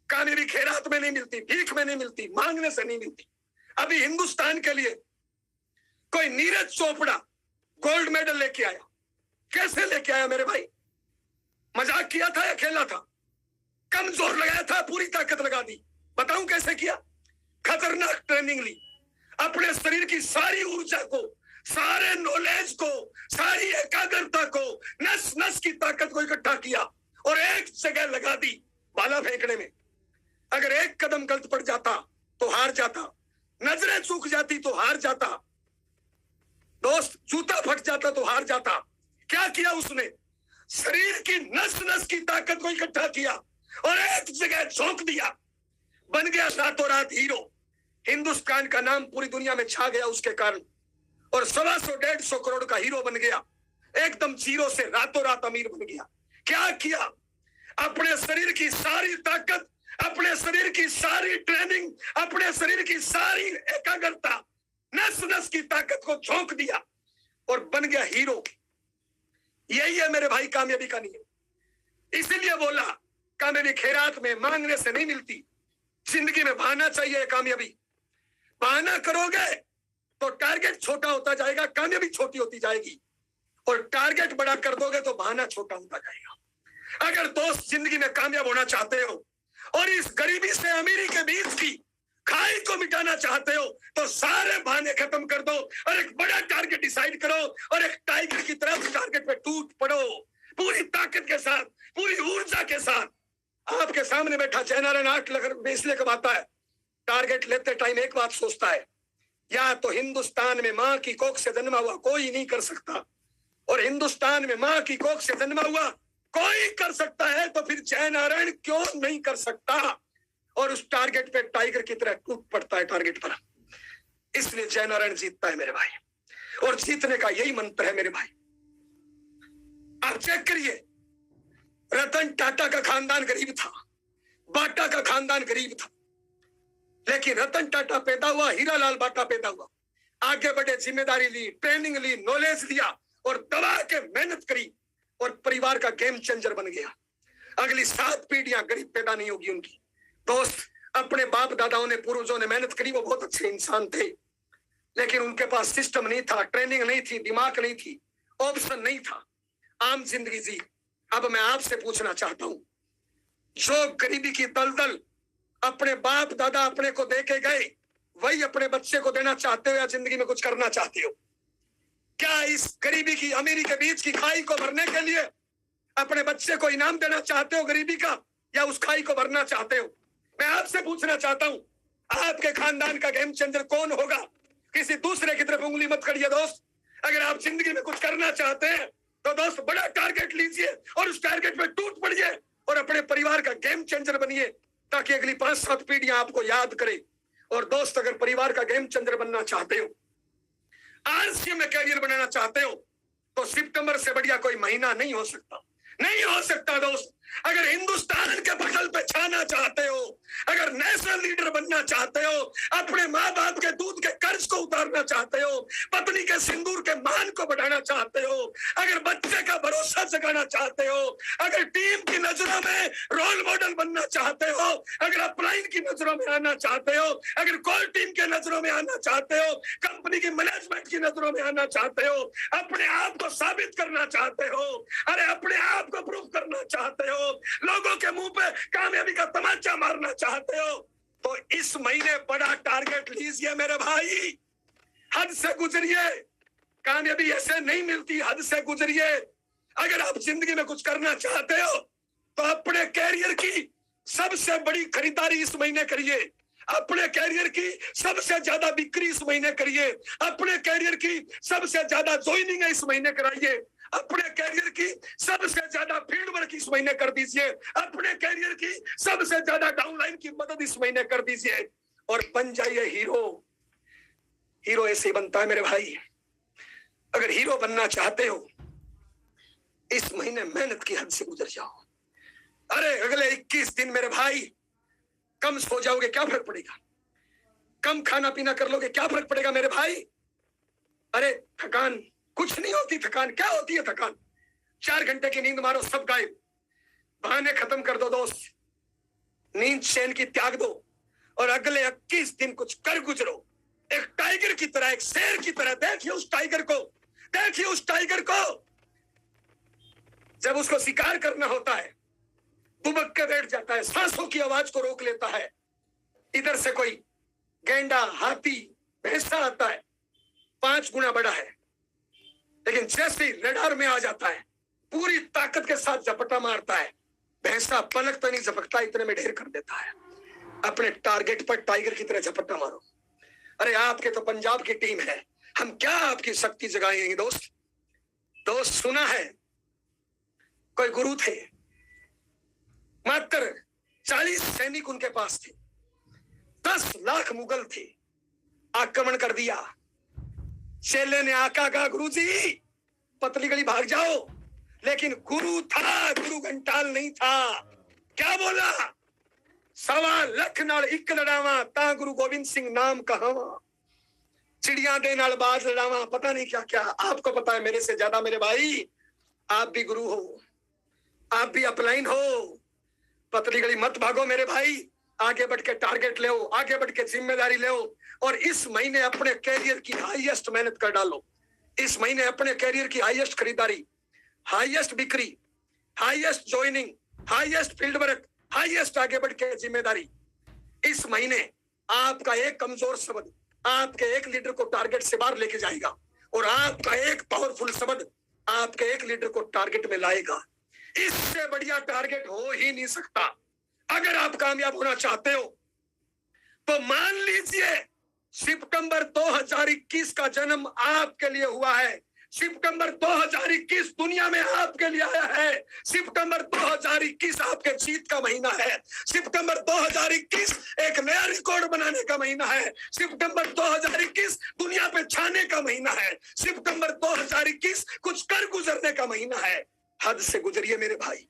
कामयाबी खैरात में नहीं मिलती, भीख में नहीं मिलती, मांगने से नहीं मिलती। अभी हिंदुस्तान के लिए कोई नीरज चोपड़ा गोल्ड मेडल लेके आया, कैसे लेके आया मेरे भाई? मजाक किया था या खेला था? कमजोर लगाया था, पूरी ताकत लगा दी। बताऊं कैसे किया? खतरनाक ट्रेनिंग ली, अपने शरीर की सारी ऊर्जा को, सारे नॉलेज को, सारी एकाग्रता को, नस नस की ताकत को इकट्ठा किया और एक जगह लगा दी भाला फेंकने में। अगर एक कदम गलत पड़ जाता तो हार जाता, नजरें चूक जाती तो हार जाता, दोस्त जूता फट जाता तो हार जाता। क्या किया उसने? शरीर की नस नस की ताकत को इकट्ठा किया और एक जगह झोंक दिया, बन गया रातों रात हीरो। हिंदुस्तान का नाम पूरी दुनिया में छा गया उसके कारण और 125-150 करोड़ का हीरो बन गया, एकदम जीरो से रातों रात अमीर बन गया। क्या किया? अपने शरीर की सारी ताकत, अपने शरीर की सारी ट्रेनिंग, अपने शरीर की सारी एकाग्रता, नस नस की ताकत को झोंक दिया और बन गया हीरो। यही है मेरे भाई कामयाबी का नियम। इसीलिए बोला कामयाबी खैरात में, मांगने से नहीं मिलती। जिंदगी में बहाना चाहिए कामयाबी। बहाना करोगे तो टारगेट छोटा होता जाएगा, कामयाबी छोटी होती जाएगी, और टारगेट बड़ा कर दोगे तो बहाना छोटा होता जाएगा। अगर दोस्त जिंदगी में कामयाब होना चाहते हो और इस गरीबी से अमीरी के बीच की खाई को मिटाना चाहते हो तो सारे बहाने खत्म कर दो और एक बड़ा टारगेट डिसाइड करो और एक टाइगर की तरफ टारगेट पे टूट पड़ो, पूरी ताकत के साथ, पूरी ऊर्जा के साथ। आपके सामने बैठा जयनारायण 8 लाख इसलिए कमाता है, टारगेट लेते टाइम एक बात सोचता है, या तो हिंदुस्तान में मां की कोख से जन्मा हुआ कोई नहीं कर सकता, और हिंदुस्तान में मां की कोख से जन्मा हुआ कोई कर सकता है तो फिर जयनारायण क्यों नहीं कर सकता? और उस टारगेट पे टाइगर की तरह टूट पड़ता है टारगेट पर। इसलिए जयनारायण जीतता है मेरे भाई, और जीतने का यही मंत्र है मेरे भाई। आप चेक करिए, रतन टाटा का खानदान गरीब था, बाटा का खानदान गरीब था, लेकिन रतन टाटा पैदा हुआ, हीरालाल बाटा पैदा हुआ, आगे बढ़े, जिम्मेदारी ली, ट्रेनिंग ली, नॉलेज लिया और दबा के मेहनत करी और परिवार का गेम चेंजर बन गया। अगली 7 पीढ़ियां गरीब पैदा नहीं होगी उनकी। दोस्त, अपने बाप दादाओं ने, पूर्वजों ने मेहनत करी, वो बहुत अच्छे इंसान थे, लेकिन उनके पास सिस्टम नहीं था, ट्रेनिंग नहीं थी, दिमाग नहीं थी, ऑप्शन नहीं था, आम जिंदगी जी। अब मैं आपसे पूछना चाहता हूं, जो गरीबी की दलदल अपने बाप दादा अपने को दे के गए, वही अपने बच्चे को देना चाहते हो या जिंदगी में कुछ करना चाहते हो? क्या इस गरीबी की अमीरी के बीच की खाई को भरने के लिए अपने बच्चे को इनाम देना चाहते हो गरीबी का, या उस खाई को भरना चाहते हो? मैं आपसे पूछना चाहता हूं, आपके खानदान का गेम चेंजर कौन होगा? किसी दूसरे की तरफ उंगली मत करिए दोस्त। अगर आप जिंदगी में कुछ करना चाहते हैं तो दोस्त बड़ा टारगेट लीजिए और उस टारगेट में टूट पड़िए और अपने परिवार का गेम चेंजर बनिए, ताकि अगली 5-7 पीढ़ियां आपको याद करे। और दोस्त, अगर परिवार का गेम चेंजर बनना चाहते हो, आरसीएम में कैरियर बनाना चाहते हो, तो सितंबर से बढ़िया कोई महीना नहीं हो सकता, नहीं हो सकता दोस्त। अगर हिंदुस्तान के पटल पे छाना चाहते हो, अगर नेशनल लीडर बनना चाहते हो, अपने माँ बाप के दूध के कर्ज को उतारना चाहते हो, पत्नी के सिंदूर के मान को बढ़ाना चाहते हो, अगर बच्चे का भरोसा जगाना चाहते हो, अगर टीम की नजरों में रोल मॉडल बनना चाहते हो, अगर अपलाइन की नजरों में आना चाहते हो, अगर कोर टीम के नजरों में आना चाहते हो, कंपनी की मैनेजमेंट की नजरों में आना चाहते हो, अपने आप को साबित करना चाहते हो, अरे अपने आप को प्रूव करना चाहते हो, लोगों के मुंह पे कामयाबी का तमाचा मारना चाहते हो, तो इस महीने बड़ा टारगेट लीजिए मेरे भाई। हद से गुजरिए, कामयाबी ऐसे नहीं मिलती, हद से गुजरिए। अगर आप जिंदगी में कुछ करना चाहते हो तो अपने कैरियर की सबसे बड़ी खरीदारी इस महीने करिए, अपने कैरियर की सबसे ज्यादा बिक्री इस महीने करिए, अपने कैरियर की सबसे ज्यादा ज्वाइनिंग इस महीने कराइए, अपने कैरियर की सबसे ज्यादा फील्ड वर्क इस महीने कर दीजिए, अपने कैरियर की सबसे ज्यादा डाउनलाइन की मदद इस महीने कर दीजिए और बन जाइए हीरो। हीरो ऐसे ही बनता है मेरे भाई। अगर हीरो बनना चाहते हो इस महीने मेहनत की हद से गुजर जाओ। अरे अगले 21 दिन मेरे भाई कम सो जाओगे, क्या फर्क पड़ेगा? कम खाना पीना कर लोगे, क्या फर्क पड़ेगा मेरे भाई? अरे थकान कुछ नहीं होती, थकान क्या होती है? थकान 4 घंटे की नींद मारो, सब गायब। बहाने खत्म कर दो दोस्त, नींद चैन की त्याग दो और अगले 21 दिन कुछ कर गुजरो। एक टाइगर की तरह, एक शेर की तरह। देखिए उस टाइगर को, देखिए उस टाइगर को। जब उसको शिकार करना होता है दुबक के बैठ जाता है, सांसों की आवाज को रोक लेता है। इधर से कोई गेंडा, हाथी, भैंसा आता है, 5 गुना बड़ा है, लेकिन जैसे ही रडार में आ जाता है पूरी ताकत के साथ झपटा मारता है। भैंसा पलक तो नहीं झपकता, इतने में ढेर कर देता है। अपने टारगेट पर टाइगर की तरह झपटा मारो। अरे आपके तो पंजाब की टीम है, हम क्या आपकी शक्ति जगाएंगे दोस्त? दोस्त सुना है कोई गुरु थे, मात्र 40 सैनिक उनके पास थे, 10 लाख मुगल थे, आक्रमण कर दिया। चेले ने आका कहा गुरुजी पतली गली भाग जाओ, लेकिन गुरु था, गुरु घंटाल नहीं था। क्या बोला? 1.25 लाख नाल एक लड़ावा ता गुरु गोविंद सिंह नाम कहावा, चिड़िया दे नाल बाज लड़ावा, पता नहीं क्या क्या। आपको पता है मेरे से ज्यादा मेरे भाई, आप भी गुरु हो, आप भी अपलाइन हो। पतली गली मत भागो मेरे भाई, आगे बढ़ के टारगेट ले, आगे बढ़ के जिम्मेदारी ले और इस महीने अपने कैरियर की हाईएस्ट मेहनत कर डालो। इस महीने अपने कैरियर की हाईएस्ट खरीदारी, हाईएस्ट बिक्री, highest joining, highest field work, highest आगे बढ़ के जिम्मेदारी। इस महीने आपका एक कमजोर शब्द आपके एक लीडर को टारगेट से बाहर लेके जाएगा और आपका एक पावरफुल शब्द आपके एक लीडर को टारगेट में लाएगा। इससे बढ़िया टारगेट हो ही नहीं सकता। अगर आप कामयाब होना चाहते हो तो मान लीजिए सितंबर 2021 का जन्म आपके लिए हुआ है, सितंबर 2021 दुनिया में आपके लिए आया है, सितंबर 2021 आपके जीत का महीना है, सितंबर 2021 एक नया रिकॉर्ड बनाने का महीना है, सितंबर 2021 दुनिया पे छाने का महीना है, सितंबर 2021 कुछ कर गुजरने का महीना है। हद से गुजरिए मेरे भाई।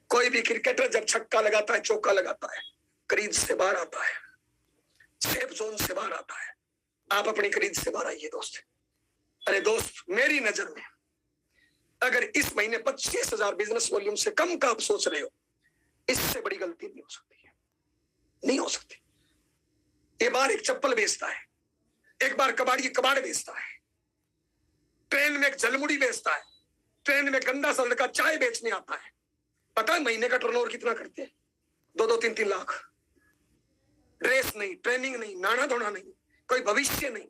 कोई भी क्रिकेटर जब छक्का लगाता है, चौका लगाता है, क्रीज से बाहर आता है, सेफ जोन से बाहर आता है। आप अपनी क्रीज से बाहर आइए दोस्त। अरे दोस्त मेरी नजर में अगर इस महीने 25,000 बिजनेस वॉल्यूम से कम का आप सोच रहे हो, इससे बड़ी गलती नहीं हो सकती है, नहीं हो सकती। एक बार एक चप्पल बेचता है, एक बार कबाड़ी कबाड़ बेचता है, ट्रेन में एक जलमुड़ी बेचता है, ट्रेन में गंदा सा लड़का चाय बेचने आता है। पता है महीने का टर्नओवर कितना करते हैं? 2-2, 3-3 लाख। ड्रेस नहीं, ट्रेनिंग नहीं, नाना धोना नहीं, कोई भविष्य नहीं,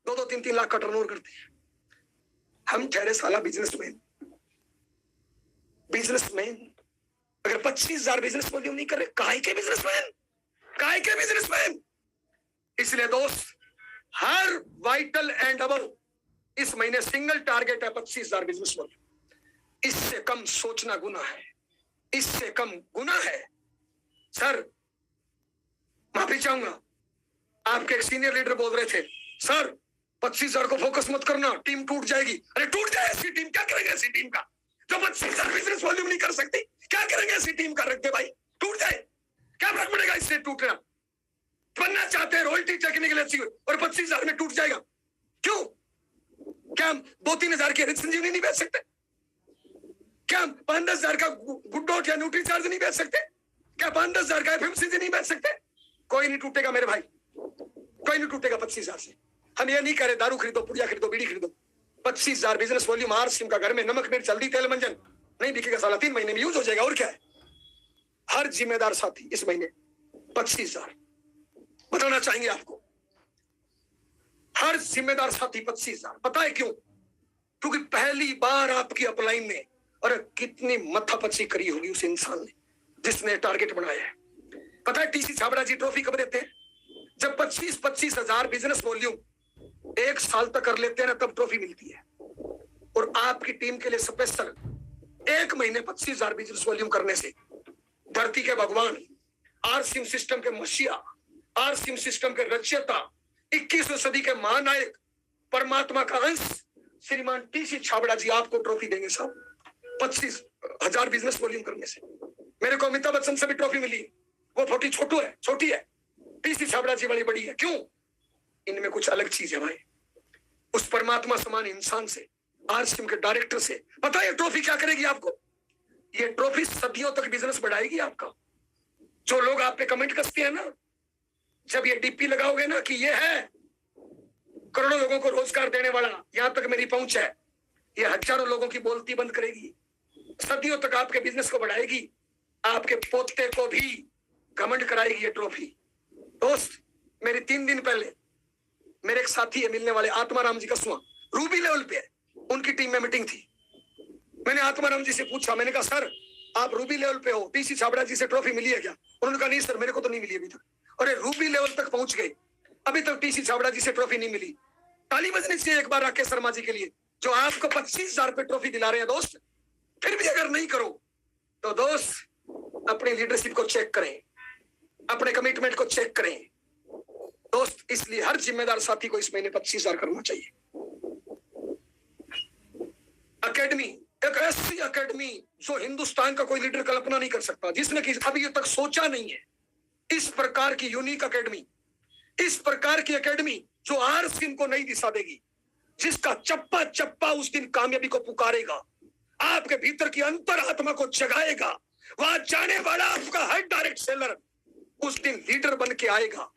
2-2, 3-3 लाख का टर्नओवर करते हैं। हम ठहरे साला बिजनेसमैन। बिजनेसमैन अगर 25,000 बिजनेस वॉल्यूम नहीं कर रहे, काहे के बिजनेसमैन? काहे के बिजनेसमैन? इसलिए दोस्त हर वाइटल एंड अबव इस महीने सिंगल टारगेट है 25,000 बिजनेस वॉल्यूम। इससे कम सोचना गुनाह है, इससे कम गुनाह है। सर माफी चाहूंगा, आपके एक सीनियर लीडर बोल रहे थे, सर 25,000 को फोकस मत करना, टीम टूट जाएगी। अरे टूट जाए ऐसी टीम, क्या करेंगे ऐसी टीम का जो 25,000 बिजनेस वॉल्यूम नहीं कर सकती? क्या करेंगे ऐसी टीम का? रख दे भाई, टूट जाए, क्या फर्क पड़ेगा इससे टूटना? बनना चाहते हैं रॉयल्टी टेक्निकल अच्छी और 25,000 में टूट जाएगा, क्यों? क्या हम 2-3 हजार की हरित संजीवनी नहीं बेच सकते? क्या हम 5-10 हजार का गुड या न्यूट्री चार्ज नहीं बेच सकते? क्या 5-10 हजार का एफएमसीजी नहीं बेच सकते? कोई नहीं टूटेगा मेरे भाई, कोई नहीं टूटेगा 25,000 से। हम ये नहीं कह रहे दारू खरीदो, पुड़िया खरीदो, बीड़ी खरीदो। 25,000 बिजनेस वॉल्यूम आरसीएम का घर में नमक मिर्च हल्दी तेल मंजन नहीं बिकेगा साला, 3 महीने में यूज हो जाएगा। और क्या है? हर जिम्मेदार साथी इस महीने 25,000 बताना चाहेंगे आपको। हर जिम्मेदार साथी 25,000। पता है क्यों? क्योंकि पहली बार आपकी अपलाइन ने, और कितनी मत्थापच्ची करी होगी उस इंसान ने जिसने टारगेट बनाया है। पता है टीसी छाबड़ा जी ट्रॉफी कब देते हैं? जब 25-25 हजार बिजनेस वॉल्यूम 1 साल तक कर लेते हैं ना, तब ट्रॉफी मिलती है। और आपकी टीम के लिए स्पेशल 1 महीने 25,000 बिजनेस वॉल्यूम करने से धरती के भगवान, आरसीएम सिस्टम के मसीहा, आरसीएम सिस्टम के रचयिता, 21वीं सदी के महानायक, परमात्मा का अंश श्रीमान टीसी छाबड़ा जी आपको ट्रॉफी देंगे साहब 25,000 बिजनेस वॉल्यूम करने से। मेरे को अमिताभ बच्चन से भी ट्रॉफी मिली, वो छोटी है, टीसी छाबड़ा जी वाली बड़ी है। क्यों? इनमें कुछ अलग चीज है भाई। उस परमात्मा समान इंसान से, आरसीएम के डायरेक्टर से, पता है ट्रॉफी क्या करेगी आपको? ये ट्रॉफी सदियों तक बिजनेस बढ़ाएगी आपका। जो लोग आप पे कमेंट करते हैं ना, जब ये डीपी लगाओगे ना कि ये है करोड़ों लोगों को रोजगार देने वाला, यहां तक मेरी पहुंच है, ये हजारों लोगों की बोलती बंद करेगी, सदियों तक आपके बिजनेस को बढ़ाएगी, आपके पोते को भी घमंड कराएगी ये ट्रॉफी। दोस्त, मेरे 3 दिन पहले मेरे एक साथी है मिलने वाले, आत्माराम जी कसुआ, रूबी लेवल पे, उनकी टीम में मीटिंग थी। मैंने आत्माराम जी से पूछा, मैंने कहा सर आप रूबी लेवल पे हो, टीसी छाबड़ा जी से ट्रॉफी मिली है क्या? उन्होंने कहा नहीं सर, मेरे को तो नहीं मिली अभी तक। अरे रूबी लेवल तक पहुंच गए, अभी तक टीसी छाबड़ा जी से ट्रॉफी नहीं मिली। ताली बजनी चाहिए एक बार राकेश शर्मा जी के लिए, जो आपको 25,000 पे ट्रॉफी दिला रहे हैं दोस्त। फिर भी अगर नहीं करो तो दोस्त अपनी लीडरशिप को चेक करें, अपने कमिटमेंट को चेक करें दोस्त। इसलिए हर जिम्मेदार साथी को इस महीने 25,000 करना चाहिए। अकेडमी, एक ऐसी अकेडमी जो हिंदुस्तान का कोई लीडर कल्पना नहीं कर सकता, जिसने अभी तक सोचा नहीं है। इस प्रकार की यूनिक अकेडमी, इस प्रकार की अकेडमी जो आरसीएम को नई दिशा देगी, जिसका चप्पा चप्पा उस दिन कामयाबी को पुकारेगा, आपके भीतर की अंतर आत्मा को जगाएगा। वहां जाने वाला आपका हर डायरेक्ट सेलर उस दिन लीडर बन के आएगा।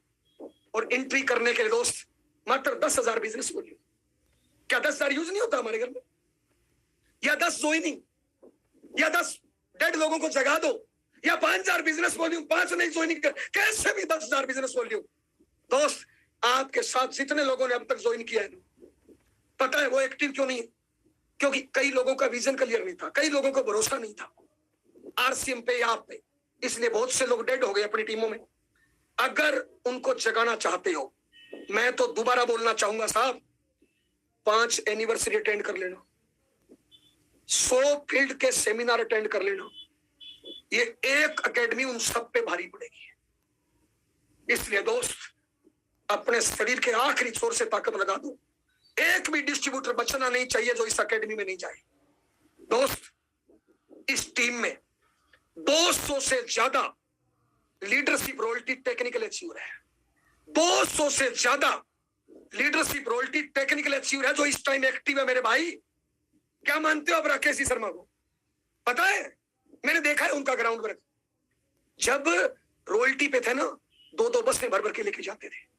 और एंट्री करने के लिए दोस्त मात्र 10,000 बिजनेस वॉल्यूम। क्या 10,000 यूज नहीं होता हमारे घर में? या 10 ज्वाइनिंग, या 10 डेड लोगों को जगा दो, या 5,000 बिजनेस वॉल्यूम, 5 नहीं ज्वाइनिंग कर, कैसे भी 10,000 बिजनेस वॉल्यूम। दोस्त, आपके साथ जितने लोगों ने अब तक ज्वाइन किया है, पता है वो एक्टिव क्यों नहीं है? क्योंकि कई लोगों का विजन क्लियर नहीं था, कई लोगों को भरोसा नहीं था आरसीएम पे या आप पे, इसलिए बहुत से लोग डेड हो गए अपनी टीमों में। अगर उनको जगाना चाहते हो, मैं तो दोबारा बोलना चाहूंगा साहब, 5 एनिवर्सरी अटेंड कर लेना, 100 फील्ड के सेमिनार अटेंड कर लेना। ये एक एकेडमी उन सब पे भारी पड़ेगी। इसलिए दोस्त, अपने शरीर के आखिरी छोर से ताकत लगा दो। एक भी डिस्ट्रीब्यूटर बचना नहीं चाहिए जो इस एकेडमी में नहीं जाए। दोस्त, इस टीम में 200 से ज्यादा लीडरशिप रॉयल्टी टेक्निकल अचीवर है। 200 से ज्यादा लीडरशिप रॉयल्टी टेक्निकल अचीवर है जो इस टाइम एक्टिव है। मेरे भाई, क्या मानते हो आप राकेश जी शर्मा को? पता है, मैंने देखा है उनका ग्राउंड वर्क। जब रॉयल्टी पे थे ना, 2-2 बस में भर भर के लेके जाते थे।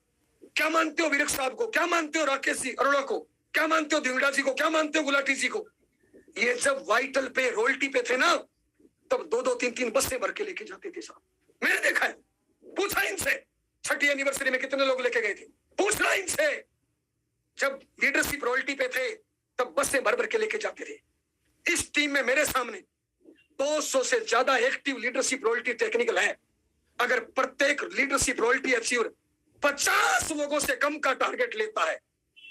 क्या मानते हो विरक साहब को? क्या मानते हो राकेश जी अरोड़ा को? क्या मानते हो दिवड़ा जी को? क्या मानते हो गुलाटी जी को? ये जब वाइटल पे रॉयल्टी पे थे ना, तब 2-2, 3-3 बस में भर के लेके जाते थे साहब। मैंने देखा है, पूछा इनसे 6ठी एनिवर्सरी में कितने लोग लेके गए थे, पूछना इनसे। जब लीडरशिप रॉयल्टी पे थे तब बस से भर भर के लेके जाते थे। इस टीम में मेरे सामने 200 से ज्यादा एक्टिव लीडरशिप रॉयल्टी टेक्निकल है। अगर प्रत्येक लीडरशिप रॉयल्टी अचीवर 50 लोगों से कम का टारगेट लेता है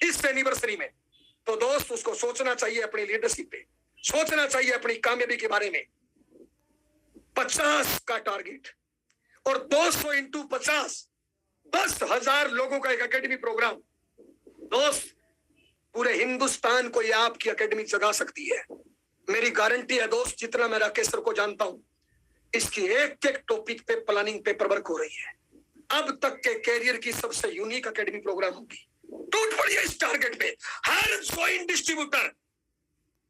इस एनिवर्सरी में, तो दोस्त उसको सोचना चाहिए अपनी लीडरशिप पे, सोचना चाहिए अपनी कामयाबी के बारे में। 50 का टारगेट और 200 इंटू 50, 10,000 लोगों का एक एकेडमी प्रोग्राम। दोस्त, पूरे हिंदुस्तान को ये आपकी एकेडमी जगा सकती है। मेरी गारंटी है दोस्त, जितना मैं राकेश सर को जानता हूं, इसकी एक एक टॉपिक पे प्लानिंग पेपर वर्क हो रही है। अब तक के कैरियर की सबसे यूनिक एकेडमी प्रोग्राम होगी। टूट पड़िए इस टारगेट पे। हर ज्वाइन डिस्ट्रीब्यूटर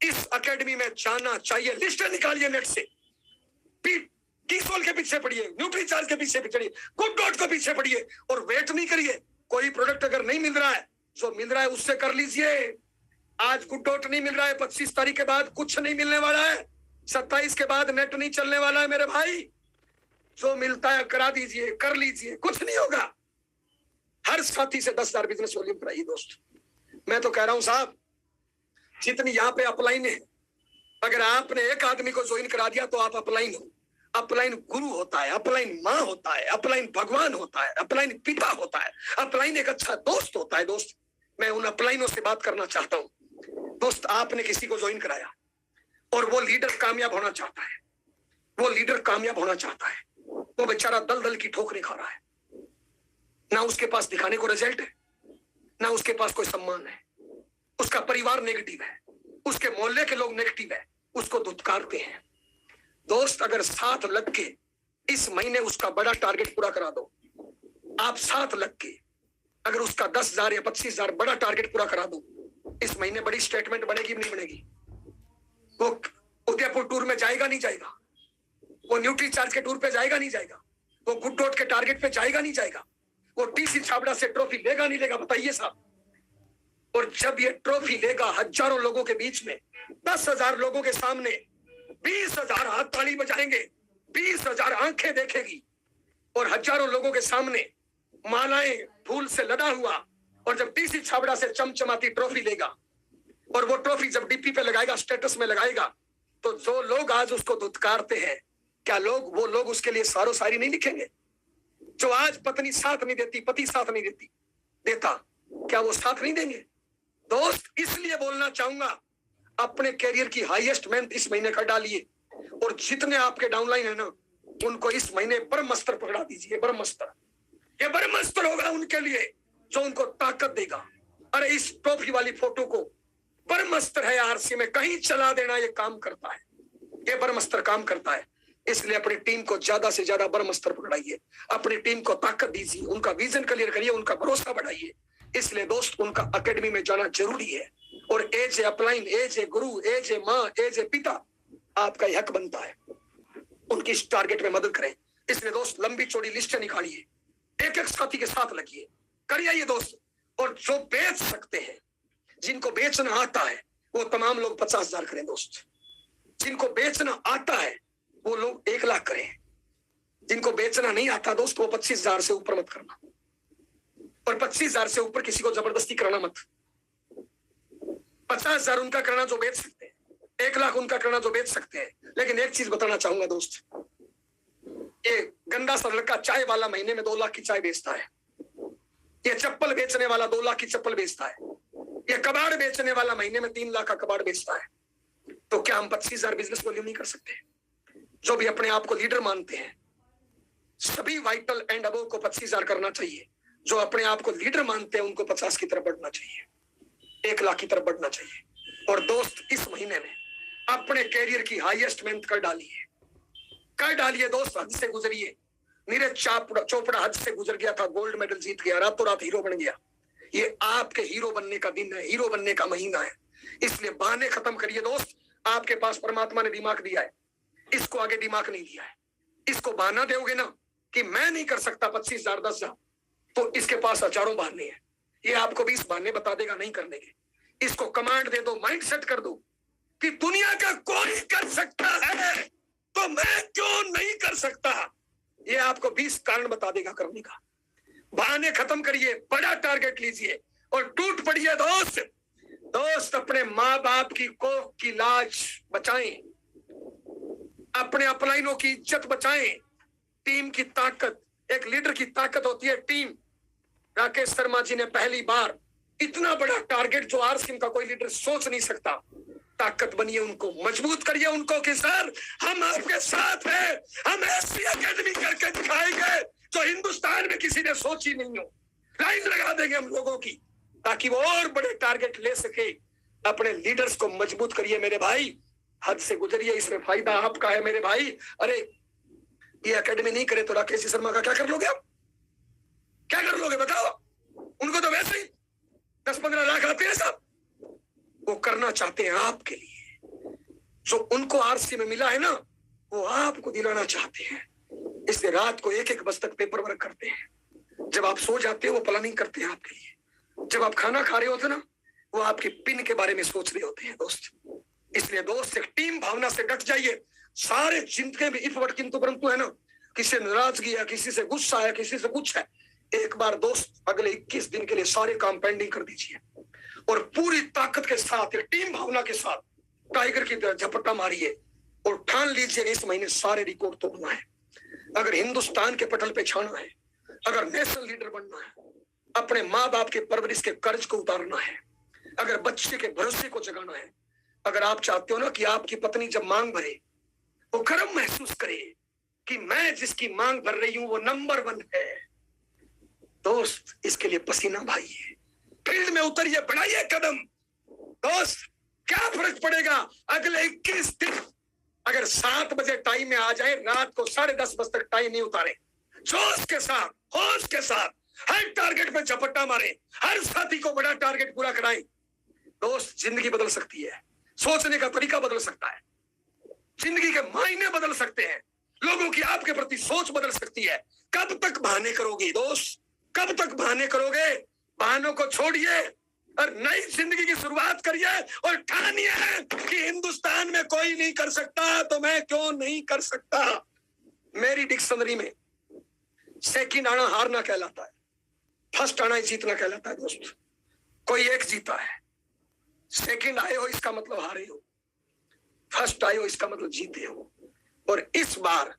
इस एकेडमी में जाना चाहिए। लिस्ट निकालिए नेट से, टीसोल के पीछे पड़िए, न्यूट्रीचार्ज के पीछे पड़िए, गुड डॉट के पीछे पड़िए और वेट नहीं करिए। कोई प्रोडक्ट अगर नहीं मिल रहा है, जो मिल रहा है उससे कर लीजिए। आज गुड डॉट नहीं मिल रहा है, 25 तारीख के बाद कुछ नहीं मिलने वाला है, 27 के बाद नेट नहीं चलने वाला है मेरे भाई। जो मिलता है करा दीजिए, कर लीजिए, कुछ नहीं होगा। हर साथी से 10,000 बिजनेस वॉल्यूम कराइए दोस्त। मैं तो कह रहा हूं साहब, जितनी यहाँ पे अपलाइन है, अगर आपने एक आदमी को ज्वाइन करा दिया तो आप अपलाइन हो। अपलाइन गुरु होता है, अपलाइन माँ होता है, अपलाइन भगवान होता है, अपलाइन पिता होता है, अपलाइन एक अच्छा दोस्त होता है। दोस्त, मैं उन अपलाइनों से बात करना चाहता हूं। दोस्त, आपने किसी को ज्वाइन कराया और वो लीडर कामयाब होना चाहता है, वो लीडर कामयाब होना चाहता है, वो बेचारा दल दल की ठोकरें खा रहा है, ना उसके पास दिखाने को रिजल्ट है, ना उसके पास कोई सम्मान है, उसका परिवार नेगेटिव है, उसके मोहल्ले के लोग नेगेटिव है, उसको धुतकारते हैं। दोस्त, अगर साथ लग के इस महीने उसका बड़ा टारगेट पूरा करा दो, आप साथ लग के अगर उसका 10,000 या 25,000 बड़ा टारगेट पूरा करा दो, इस महीने बड़ी स्टेटमेंट बनेगी नहीं बनेगी? वो उदयपुर टूर में जाएगा नहीं जाएगा? वो न्यूट्री चार्ज के टूर पे जाएगा नहीं जाएगा? वो गुड डॉट के टारगेट पे जाएगा नहीं जाएगा? वो टीसी छाबड़ा से ट्रॉफी लेगा नहीं लेगा? बताइए साहब। और जब ये ट्रॉफी लेगा हजारों लोगों के बीच में, 10,000 लोगों के सामने 20,000 हाथ ताली बजाएंगे, 20,000 आंखें देखेगी, और हजारों लोगों के सामने मालाएं फूल से लदा हुआ, और जब टीसी छाबड़ा से चमचमाती ट्रॉफी लेगा और वो ट्रॉफी जब डीपी पे लगाएगा, स्टेटस में लगाएगा, तो जो लोग आज उसको धुतकारते हैं, क्या वो लोग उसके लिए सारो सारी नहीं लिखेंगे? जो आज पत्नी साथ नहीं देती, पति साथ नहीं देता, क्या वो साथ नहीं देंगे? दोस्त, इसलिए बोलना चाहूंगा, अपने कैरियर की हाईएस्ट मेहनत इस महीने कर डालिए, और जितने आपके डाउनलाइन है ना, उनको इस महीने ब्रह्मास्त्र पकड़ा दीजिए। ब्रह्मास्त्र, ये ब्रह्मास्त्र होगा उनके लिए जो उनको ताकत देगा। अरे इस ट्रॉफी वाली फोटो को ब्रह्मास्त्र है, आरसी में कहीं चला देना, ये काम करता है, ये ब्रह्मास्त्र काम करता है। इसलिए अपनी टीम को ज्यादा से ज्यादा ब्रह्मास्त्र पकड़ाइए, अपनी टीम को ताकत दीजिए, उनका विजन क्लियर करिए, उनका भरोसा बढ़ाइए। इसलिए दोस्त, उनका एकेडमी में जाना जरूरी है, और as a upline, as a guru, as ए माँ, एज ए पिता, आपका हक बनता है उनकी इस टारगेट में मदद करें। इसलिए दोस्त, लंबी चौड़ी लिस्ट निकालिए, एक एक साथी के साथ लगिए, करिए ये दोस्त। और जो बेच सकते हैं, जिनको बेचना आता है, वो तमाम लोग 50,000 करें दोस्त। जिनको बेचना आता है वो लोग 1,00,000 करें। जिनको बेचना नहीं आता दोस्त, वो 25,000 से ऊपर मत करना, और 25,000 से ऊपर किसी को जबरदस्ती कराना मत। 50,000 उनका करना जो बेच सकते हैं, 1,00,000 उनका करना जो बेच सकते हैं। लेकिन एक चीज बताना चाहूंगा दोस्त, ये गंदा सा लड़का चाय वाला महीने में 2,00,000 की चाय बेचता है, ये चप्पल बेचने वाला 2,00,000 की चप्पल बेचता है, ये कबाड़ बेचने वाला महीने में 3,00,000 का कबाड़ बेचता है। तो क्या हम 25,000 बिजनेस वॉल्यूम नहीं कर सकते? जो भी अपने आप को लीडर मानते हैं, सभी वाइटल एंड अबव को 25,000 करना चाहिए। जो अपने आप को लीडर मानते हैं, उनको 50 की तरफ बढ़ना चाहिए, 1,00,000 की तरफ बढ़ना चाहिए। और दोस्त, इस महीने में अपने कैरियर की हाईएस्ट मेहनत कर डालिए दोस्त, हद से गुजरिए। नीरज चोपड़ा हद से गुजर गया था, गोल्ड मेडल जीत गया, रातों रात हीरो बन गया। ये आपके हीरो बनने का दिन है, हीरो बनने का महीना है। इसलिए बहाने खत्म करिए दोस्त। आपके पास परमात्मा ने दिमाग दिया है, इसको आगे दिमाग नहीं दिया है। इसको बहाना दोगे ना कि मैं नहीं कर सकता 25,000 10,000, तो इसके पास हजारों बहाने हैं। ये आपको 20 बहाने बता देगा नहीं करने के। इसको कमांड दे दो, माइंड सेट कर दो कि दुनिया का कोई कर सकता है तो मैं क्यों नहीं कर सकता। ये आपको 20 कारण बता देगा करने का। बहाने खत्म करिए, बड़ा टारगेट लीजिए और टूट पड़िए दोस्त। अपने माँ बाप की कोख की लाज बचाएं, अपने अपलाइनों की इज्जत बचाएं। टीम की ताकत, एक लीडर की ताकत होती है टीम। राकेश शर्मा जी ने पहली बार इतना बड़ा टारगेट जो आरसीएम का कोई लीडर सोच नहीं सकता, ताकत बनिए, उनको मजबूत करिए उनको कि सर हम आपके साथ हैं, हम ऐसी एकेडमी करके दिखाएंगे जो हिंदुस्तान में किसी ने सोची नहीं हो। लाइन लगा देंगे हम लोगों की ताकि वो और बड़े टारगेट ले सके। अपने लीडर्स को मजबूत करिए मेरे भाई, हद से गुजरिए, इसमें फायदा आपका है मेरे भाई। अरे ये एकेडमी नहीं करे तो राकेश शर्मा का क्या कर लोगे आप? क्या कर लोगे बताओ? उनको तो वैसे ही 10-15 लाख आते हैं साहब। वो करना चाहते हैं आपके लिए, जो उनको आरसी में मिला है ना, वो आपको दिलाना चाहते हैं। इसलिए रात को 1-1 बजे तक पेपर वर्क करते हैं। जब आप सो जाते हो वो प्लानिंग करते हैं आपके लिए। जब आप खाना खा रहे होते ना, वो आपके पिन के बारे में सोच रहे होते हैं दोस्त। इसलिए दोस्त, एक टीम भावना से डट जाइए। सारे जिंदगी में इफ बट किंतु परंतु है ना, किसी से नाराजगी है, किसी से गुस्सा है, किसी से कुछ है, एक बार दोस्त अगले 21 दिन के लिए सारे काम पेंडिंग कर दीजिए और पूरी ताकत के साथ, एक टीम भावना के साथ टाइगर की तरह झपट्टा मारिए और ठान लीजिए इस महीने सारे रिकॉर्ड तोड़ना है। अगर हिंदुस्तान के पटल पे छाना है, अगर नेशनल लीडर बनना है, अपने माँ बाप के परवरिश के कर्ज को उतारना है, अगर बच्चे के भरोसे को जगाना है, अगर आप चाहते हो ना कि आपकी पत्नी जब मांग भरे वो गर्व महसूस करे कि मैं जिसकी मांग भर रही हूं वो नंबर 1 है, दोस्त इसके लिए पसीना बहाइए, फील्ड में उतरिए, बढ़ाइए कदम। दोस्त क्या फर्क पड़ेगा अगले 21 दिन अगर 7 बजे टाइम में आ जाए, रात को 10:30 बजे तक टाइम नहीं उतारे, जोश के साथ, होश के साथ हर टारगेट पे झपट्टा मारे, हर साथी को बड़ा टारगेट पूरा कराए। दोस्त जिंदगी बदल सकती है, सोचने का तरीका बदल सकता है, जिंदगी के मायने बदल सकते हैं, लोगों की आपके प्रति सोच बदल सकती है। कब तक बहाने करोगे दोस्त, कब तक बहाने करोगे? बहानों को छोड़िए और नई जिंदगी की शुरुआत करिए और ठानिए कि हिंदुस्तान में कोई नहीं कर सकता तो मैं क्यों नहीं कर सकता। मेरी डिक्शनरी में सेकंड आना हारना कहलाता है, फर्स्ट आना ही जीतना कहलाता है। दोस्त कोई एक जीता है, सेकंड आए हो इसका मतलब हारे हो, फर्स्ट आए हो इसका मतलब जीते हो। और इस बार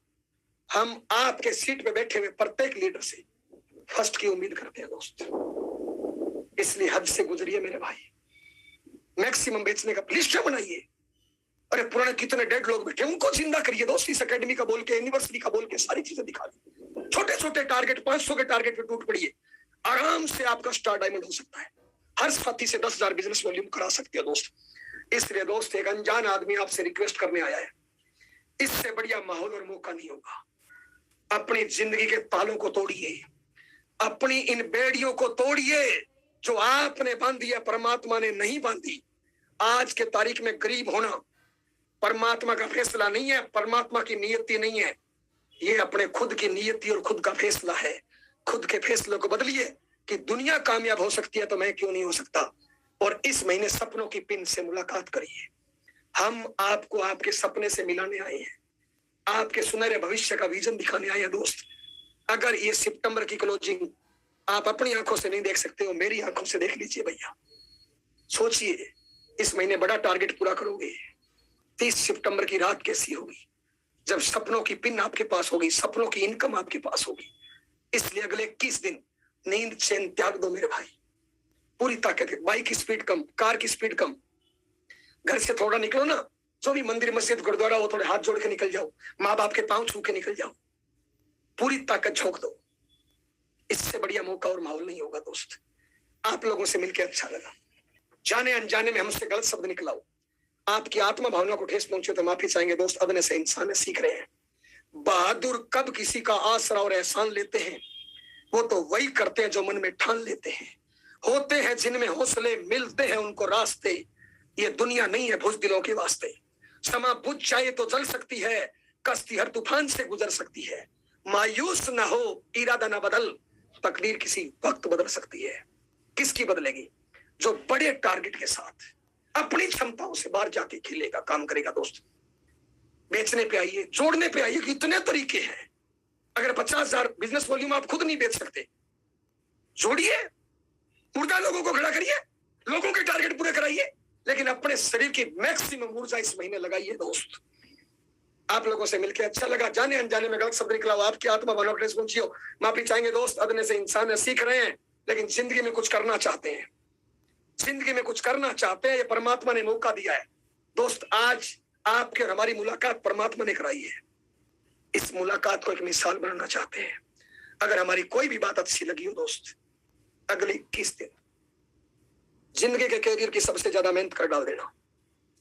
हम आपके सीट पे बैठे हुए प्रत्येक लीडर से फर्स्ट की उम्मीद करते हैं दोस्त, इसलिए हद से गुजरिए मेरे भाई, मैक्सिमम बेचने का लिस्ट बनाइए। अरे पुराने कितने डेड लोग बैठे उनको जिंदा करिए दोस्त, इस अकेडमी का बोल के, यूनिवर्सिटी का बोल के सारी चीजें दिखा दी। छोटे छोटे टारगेट 500 के टारगेट पे टूट पड़िए, आराम से आपका स्टार डायमंड हो सकता है। हर साथी से 10,000 बिजनेस वॉल्यूम करा सकते हैं दोस्त। इसलिए दोस्त एक अनजान आदमी आपसे रिक्वेस्ट करने आया है, इससे बढ़िया माहौल और मौका नहीं होगा। अपनी जिंदगी के तालों को तोड़िए, अपनी इन बेड़ियों को तोड़िए जो आपने बांधी है, परमात्मा ने नहीं बांधी। आज के तारीख में गरीब होना परमात्मा का फैसला नहीं है, परमात्मा की नियति नहीं है, ये अपने खुद की नियति और खुद का फैसला है। खुद के फैसलों को बदलिए कि दुनिया कामयाब हो सकती है तो मैं क्यों नहीं हो सकता। और इस महीने सपनों की पिन से मुलाकात करिए। हम आपको आपके सपने से मिलाने आए हैं, आपके सुनहरे भविष्य का विजन दिखाने आए हैं दोस्त। अगर ये सितंबर की क्लोजिंग आप अपनी आंखों से नहीं देख सकते हो, मेरी आंखों से देख लीजिए भैया। सोचिए इस महीने बड़ा टारगेट पूरा करोगे। 30 सितंबर की रात कैसी होगी जब सपनों की पिन आपके पास होगी, सपनों की इनकम आपके पास होगी। इसलिए अगले 21 दिन नींद चैन त्याग दो मेरे भाई, पूरी ताकत है। बाइक की स्पीड कम, कार की स्पीड कम, घर से थोड़ा निकलो ना, जो भी मंदिर मस्जिद गुरुद्वारा वो थोड़े हाथ जोड़ के निकल जाओ, माँ बाप के पांव छू के निकल जाओ, पूरी ताकत झोंक दो। इससे बढ़िया मौका और माहौल नहीं होगा दोस्त। आप लोगों से मिलकर अच्छा लगा, जाने अनजाने में हमसे गलत शब्द निकला हो, आपकी आत्मा भावना को ठेस पहुंचे तो माफी चाहेंगे दोस्त। अदने से इंसान सीख रहे हैं, बहादुर कब किसी का आसरा और एहसान लेते हैं, वो तो वही करते हैं जो मन में ठान लेते हैं। होते हैं जिनमें हौसले, मिलते हैं उनको रास्ते, ये दुनिया नहीं है बुज़दिलों के वास्ते। समा बुझ जाए तो जल सकती है, कश्ती हर तूफान से गुजर सकती है। मायूस ना हो, इरादा ना बदल, तकदीर किसी वक्त बदल सकती है। किसकी बदलेगी? जो बड़े टारगेट के साथ अपनी क्षमताओं से बाहर जाके खेलेगा, काम करेगा दोस्त। बेचने पे आइए, जोड़ने पे आइए, कितने तरीके हैं। अगर 50,000 बिजनेस वॉल्यूम आप खुद नहीं बेच सकते, जोड़िए, मुर्दा लोगों को खड़ा करिए, लोगों के टारगेट पूरे कराइए, लेकिन अपने शरीर की मैक्सिमम ऊर्जा इस महीने लगाइए दोस्त। आप लोगों से मिलकर अच्छा लगा, जाने अनजाने में गलत शब्द निकला हो, आपकी आत्मा भावना को पहुंची हो, माफी चाहेंगे दोस्त। अदने से इंसान है, सीख रहे हैं, लेकिन जिंदगी में कुछ करना चाहते हैं, जिंदगी में कुछ करना चाहते हैं, ये परमात्मा ने मौका दिया है दोस्त। आज आपके और हमारी मुलाकात परमात्मा ने कराई है, इस मुलाकात को एक मिसाल बनाना चाहते हैं। अगर हमारी कोई भी बात अच्छी लगी हो दोस्त, अगले 21 दिन जिंदगी के कैरियर की सबसे ज्यादा मेहनत कर डाल देना,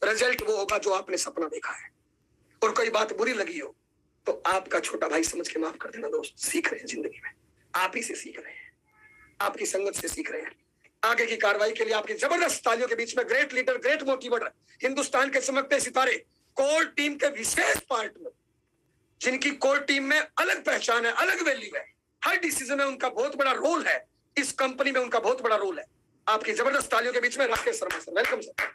रिजल्ट वो होगा जो आपने सपना देखा है। और कोई बात बुरी लगी हो तो आपका छोटा भाई समझ के माफ कर देना दोस्त। सीख रहे हैं जिंदगी में, आप ही से सीख रहे हैं, आपकी संगत से सीख रहे हैं। आगे की कार्रवाई के लिए आपकी जबरदस्त तालियों के बीच में great leader, great motivator, Hindustan के चमकते सितारे, कोर टीम के विशेष पार्ट में, जिनकी कोर टीम में अलग पहचान है, अलग वैल्यू है, हर डिसीजन में उनका बहुत बड़ा रोल है, इस कंपनी में उनका बहुत बड़ा रोल है। आपकी जबरदस्त तालियों के बीच में Rakesh Sharma sir, welcome sir.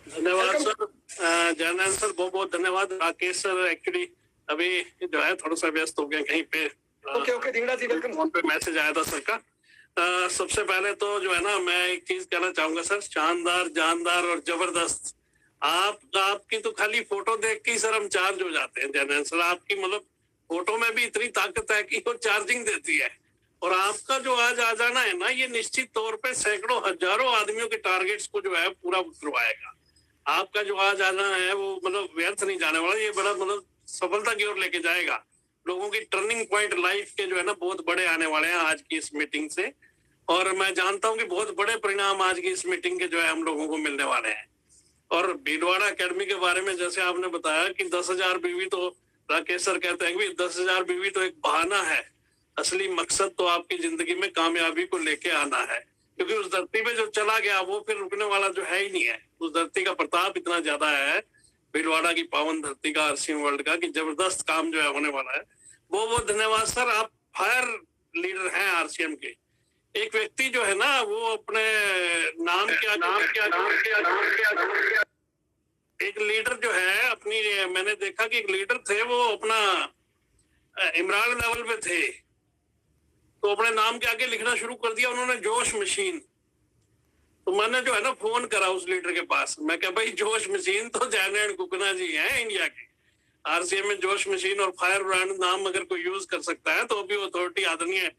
धन्यवाद सर, जयनारायण सर, बहुत बहुत धन्यवाद। राकेश सर एक्चुअली अभी जो है थोड़ा सा व्यस्त हो गया कहीं पे। ओके धिंगड़ा जी वेलकम। फोन पे मैसेज आया था सर का। सबसे पहले तो जो है ना, मैं एक चीज कहना चाहूंगा सर, शानदार, जानदार और जबरदस्त। आपकी तो खाली फोटो देख के ही सर हम चार्ज हो जाते हैं जनरल सर। आपकी मतलब फोटो में भी इतनी ताकत है कि वो चार्जिंग देती है। और आपका जो आज आ जाना है ना, ये निश्चित तौर पे सैकड़ों हजारों आदमियों के टारगेट्स को जो है पूरा करवाएगा। आपका जो आज आना है वो मतलब व्यर्थ नहीं जाने वाला, ये बड़ा मतलब सफलता की ओर लेके जाएगा। लोगों की टर्निंग पॉइंट लाइफ के जो है ना बहुत बड़े आने वाले हैं आज की इस मीटिंग से। और मैं जानता हूं कि बहुत बड़े परिणाम आज की इस मीटिंग के जो है हम लोगों को मिलने वाले हैं। और भीलवाड़ा एकेडमी के बारे में जैसे आपने बताया कि 10,000 बीवी, तो राकेश सर कहते हैं कि 10,000 बीवी तो एक बहाना है, असली मकसद तो आपकी जिंदगी में कामयाबी को लेके आना है। क्योंकि उस धरती पे जो चला गया वो फिर रुकने वाला जो है ही नहीं है। उस धरती का प्रताप इतना ज्यादा है, भीलवाड़ा की पावन धरती का, आरसीएम वर्ल्ड का, कि जबरदस्त काम जो है होने वाला है। बहुत धन्यवाद सर। आप फायर लीडर हैं आरसीएम के। एक व्यक्ति जो है ना वो अपने नाम क्या एक लीडर जो है अपनी, मैंने देखा कि एक लीडर थे वो अपना इमरान लेवल पे थे, तो अपने नाम के आगे लिखना शुरू कर दिया उन्होंने, जोश मशीन। तो मैंने जो है ना फोन करा उस लीडर के पास, मैं कहा भाई जोश मशीन तो जैन कुकना जी हैं इंडिया के। आरसीएम में जोश मशीन और फायर ब्रांड नाम अगर कोई यूज कर सकता है तो भी अथॉरिटी आदरणीय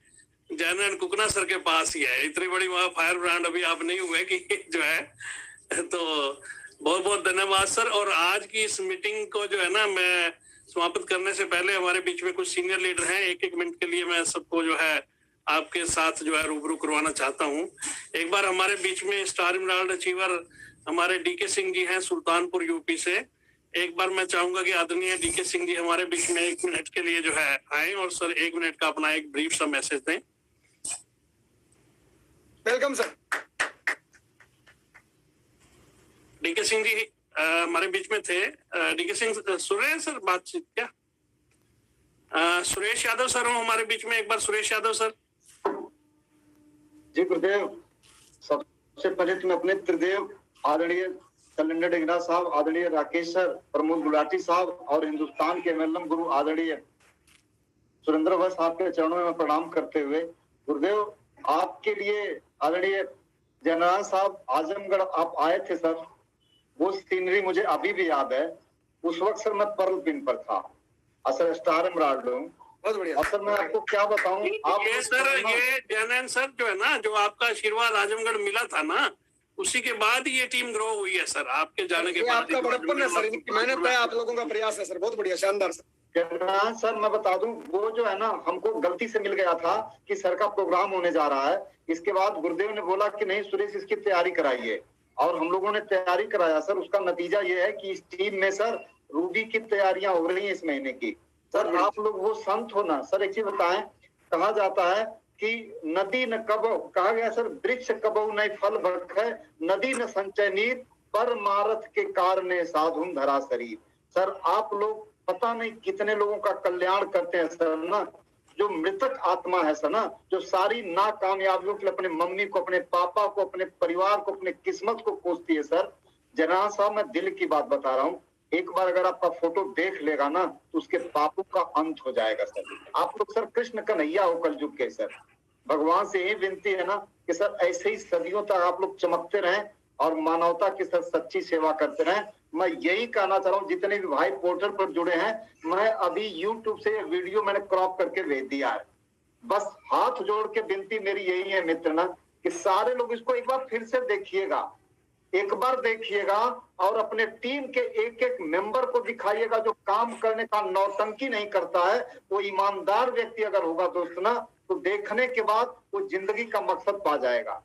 जैन कुकना सर के पास ही है। इतनी बड़ी वहां फायर ब्रांड अभी आप नहीं हुए कि जो है। तो बहुत बहुत धन्यवाद सर। और आज की इस मीटिंग को जो है ना, मैं समाप्त करने से पहले हमारे बीच में कुछ सीनियर लीडर हैं, एक मिनट के लिए मैं सबको जो है आपके साथ जो है रूबरू करवाना चाहता हूँ। एक बार हमारे बीच में स्टार इमराल्ड अचीवर हमारे डीके सिंह जी हैं सुल्तानपुर यूपी से। एक बार मैं चाहूंगा कि आदरणीय डीके सिंह जी हमारे बीच में 1 मिनट के लिए जो है आए और सर 1 मिनट का अपना एक ब्रीफ सा मैसेज दें। Welcome sir. DK Singh ji हमारे बीच में थे। डीके सिंह सुन रहे हैं सर बातचीत क्या? सुरेश यादव सर हो हमारे बीच में, एक बार सुरेश यादव सर। जी गुरुदेव, सबसे पहले तो मैं अपने त्रिदेव आदरणीय कलेंडर डिंगरा साहब, आदरणीय राकेश सर, प्रमोद गुलाटी साहब और हिंदुस्तान के एमएलएम गुरु आदरणीय सुरेंद्र वत्स साहब के चरणों में प्रणाम करते हुए, गुरुदेव आपके लिए आदरणीय जनरल साहब आजमगढ़ आप आए थे सर, वो सीनरी मुझे अभी भी याद है। उस वक्त सर मैं पर्ल पिन पर था, असल स्टार इमराल्ड हूँ। बहुत बढ़िया। और सर मैं आपको क्या बताऊं, आप ये सर ये जैन सर जो है ना, जो आपका आशीर्वाद आजमगढ़ मिला था ना, उसी के बाद ये टीम ग्रो हुई है सर, आपके जाने के बाद। आपका बड़प्पन है सर, इनकी मेहनत है, आप लोगों का प्रयास है सर। बहुत बढ़िया, शानदार सर। सर मैं बता दूं, वो जो है ना हमको गलती से मिल गया था कि सर का प्रोग्राम होने जा रहा है। इसके बाद गुरुदेव ने बोला कि नहीं सुरेश इसकी तैयारी कराइए, और हम लोगों ने तैयारी कराया सर। उसका नतीजा ये है कि इस टीम में सर रूबी की तैयारियां हो रही हैं इस महीने की। सर आप लोग वो संत हो ना सर, एक चीज बताएं, कहा जाता है कि नदी न कबो, कहा गया सर वृक्ष कबो न फल भखे, नदी न संचय नीर, पर मारत के कारणे साधुन धरा शरीर। सर आप लोग पता नहीं कितने लोगों का कल्याण करते हैं सर ना। जो मृतक आत्मा है सर ना, जो सारी नाकामयाबियों के लिए अपने मम्मी को, अपने पापा को, अपने परिवार को, अपने किस्मत को कोसती है सर। जनरल साहब मैं दिल की बात बता रहा हूँ, एक बार अगर आपका फोटो देख लेगा ना तो उसके पापों का अंत हो जाएगा सर। आप लोग सर कृष्ण कन्हैया हो कलयुग के सर। भगवान से यही विनती है ना कि सर ऐसे ही सदियों तक आप लोग चमकते रहें और मानवता की सर सच्ची सेवा करते रहें। मैं यही कहना चाह रहा हूँ, जितने भी भाई पोर्टल पर जुड़े हैं, मैं अभी YouTube से वीडियो मैंने क्रॉप करके भेज दिया है। बस हाथ जोड़ के विनती मेरी यही है मित्र ना, कि सारे लोग इसको एक बार फिर से देखिएगा, एक बार देखिएगा और अपने टीम के एक एक मेंबर को दिखाइएगा जो काम करने का नौटंकी नहीं करता है। वो ईमानदार व्यक्ति अगर होगा दोस्त ना, तो देखने के बाद वो जिंदगी का मकसद पा जाएगा।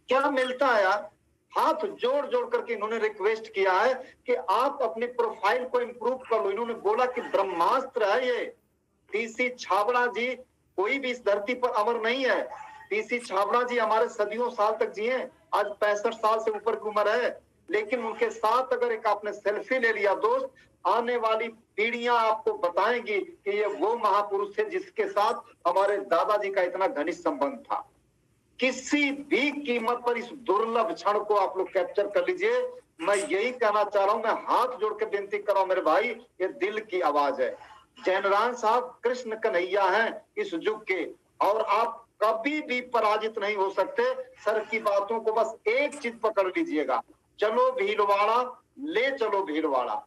क्या मिलता है यार, हाथ जोड़ जोड़ करके इन्होंने रिक्वेस्ट किया है कि आप अपनी प्रोफाइल को इंप्रूव कर लो। इन्होंने बोला कि ब्रह्मास्त्र है ये। टीसी छाबड़ा जी कोई भी इस धरती पर अमर नहीं है। टीसी छाबड़ा जी हमारे सदियों साल तक जिए, आज 65 साल से ऊपर की उम्र है, लेकिन उनके साथ अगर एक आपने सेल्फी ले लिया दोस्त, आने वाली पीढ़ियां आपको बताएंगी कि ये वो महापुरुष थे जिसके साथ हमारे दादाजी का इतना घनिष्ठ संबंध था। किसी भी कीमत पर इस दुर्लभ क्षण को आप लोग कैप्चर कर लीजिए। मैं यही कहना चाह रहा हूं, मैं हाथ जोड़ के विनती कर रहा हूं मेरे भाई, ये दिल की आवाज है। जयनारायण साहब कृष्ण कन्हैया हैं इस युग के, और आप कभी भी पराजित नहीं हो सकते। सर की बातों को बस एक चीज पकड़ लीजिएगा, चलो भीलवाड़ा, ले चलो भीलवाड़ा।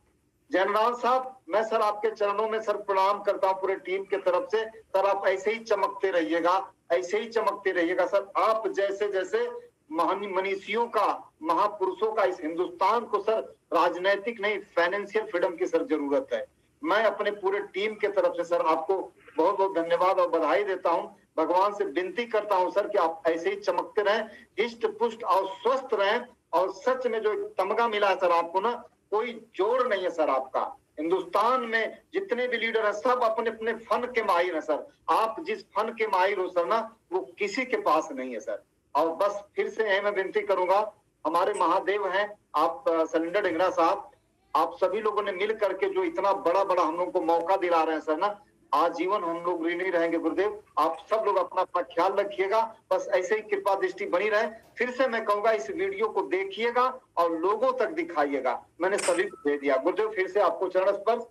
जयनारायण साहब, मैं सर आपके चरणों में सर प्रणाम करता हूं पूरे टीम के तरफ से। सर आप ऐसे ही चमकते रहिएगा, ऐसे ही चमकते रहिएगा सर। आप जैसे जैसे मनीषियों का, महापुरुषों का इस हिंदुस्तान को सर राजनीतिक नहीं, फाइनेंशियल फ्रीडम की सर जरूरत है। मैं अपने पूरे टीम के तरफ से सर आपको बहुत बहुत धन्यवाद और बधाई देता हूं। भगवान से विनती करता हूं सर कि आप ऐसे ही चमकते रहें, हिष्ट पुष्ट और स्वस्थ रहें। और सच में जो एक तमगा मिला है सर आपको ना, कोई जोड़ नहीं है सर आपका। हिंदुस्तान में जितने भी लीडर हैं सब अपने अपने फन के माहिर हैं सर। आप जिस फन के माहिर हो सर ना, वो किसी के पास नहीं है सर। और बस फिर से मैं विनती करूंगा, हमारे महादेव हैं आप सलिंडर ढिंगरा साहब, आप सभी लोगों ने मिल करके जो इतना बड़ा बड़ा हम लोग को मौका दिला रहे हैं सर ना, आजीवन हम लोग ऋणी रहेंगे गुरुदेव। आप सब लोग अपना अपना ख्याल रखिएगा, बस ऐसे ही कृपा दृष्टि बनी रहे। फिर से मैं कहूंगा इस वीडियो को देखिएगा और लोगों तक दिखाइएगा। मैंने सभी को दे दिया गुरुदेव। फिर से आपको चरण स्पर्श,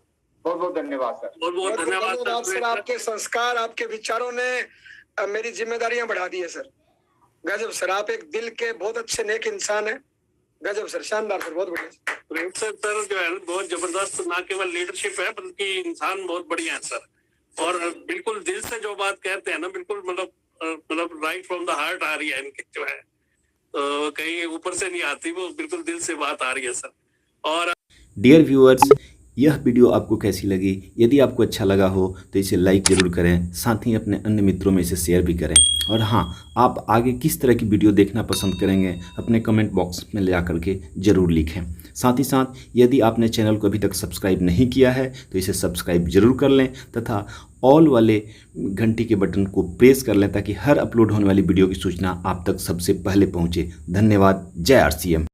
बहुत बहुत धन्यवाद सर। बहुत बहुत धन्यवाद सर। आपके संस्कार, आपके विचारों ने मेरी जिम्मेदारियां बढ़ा दी है सर। गजब सर, आप एक दिल के बहुत अच्छे नेक इंसान है। गजब सर, शानदार सर, बहुत बढ़िया सर। जो है बहुत जबरदस्त, ना केवल लीडरशिप है बल्कि इंसान बहुत बढ़िया है सर। और बिल्कुल दिल से जो बात कहते हैं ना, बिल्कुल मतलब राइट फ्रॉम द हार्ट आ रही है इनके, जो है तो कहीं ऊपर से नहीं आती, वो बिल्कुल दिल से बात आ रही है सर। और डियर व्यूअर्स, यह वीडियो आपको कैसी लगी? यदि आपको अच्छा लगा हो तो इसे लाइक ज़रूर करें, साथ ही अपने अन्य मित्रों में इसे शेयर भी करें। और हाँ, आप आगे किस तरह की वीडियो देखना पसंद करेंगे अपने कमेंट बॉक्स में जा करके ज़रूर लिखें। साथ ही साथ यदि आपने चैनल को अभी तक सब्सक्राइब नहीं किया है तो इसे सब्सक्राइब ज़रूर कर लें तथा ऑल वाले घंटी के बटन को प्रेस कर लें ताकि हर अपलोड होने वाली वीडियो की सूचना आप तक सबसे पहले पहुँचे। धन्यवाद। जय RCM।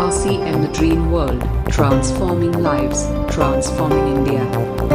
RCM, the dream world, transforming lives, transforming India.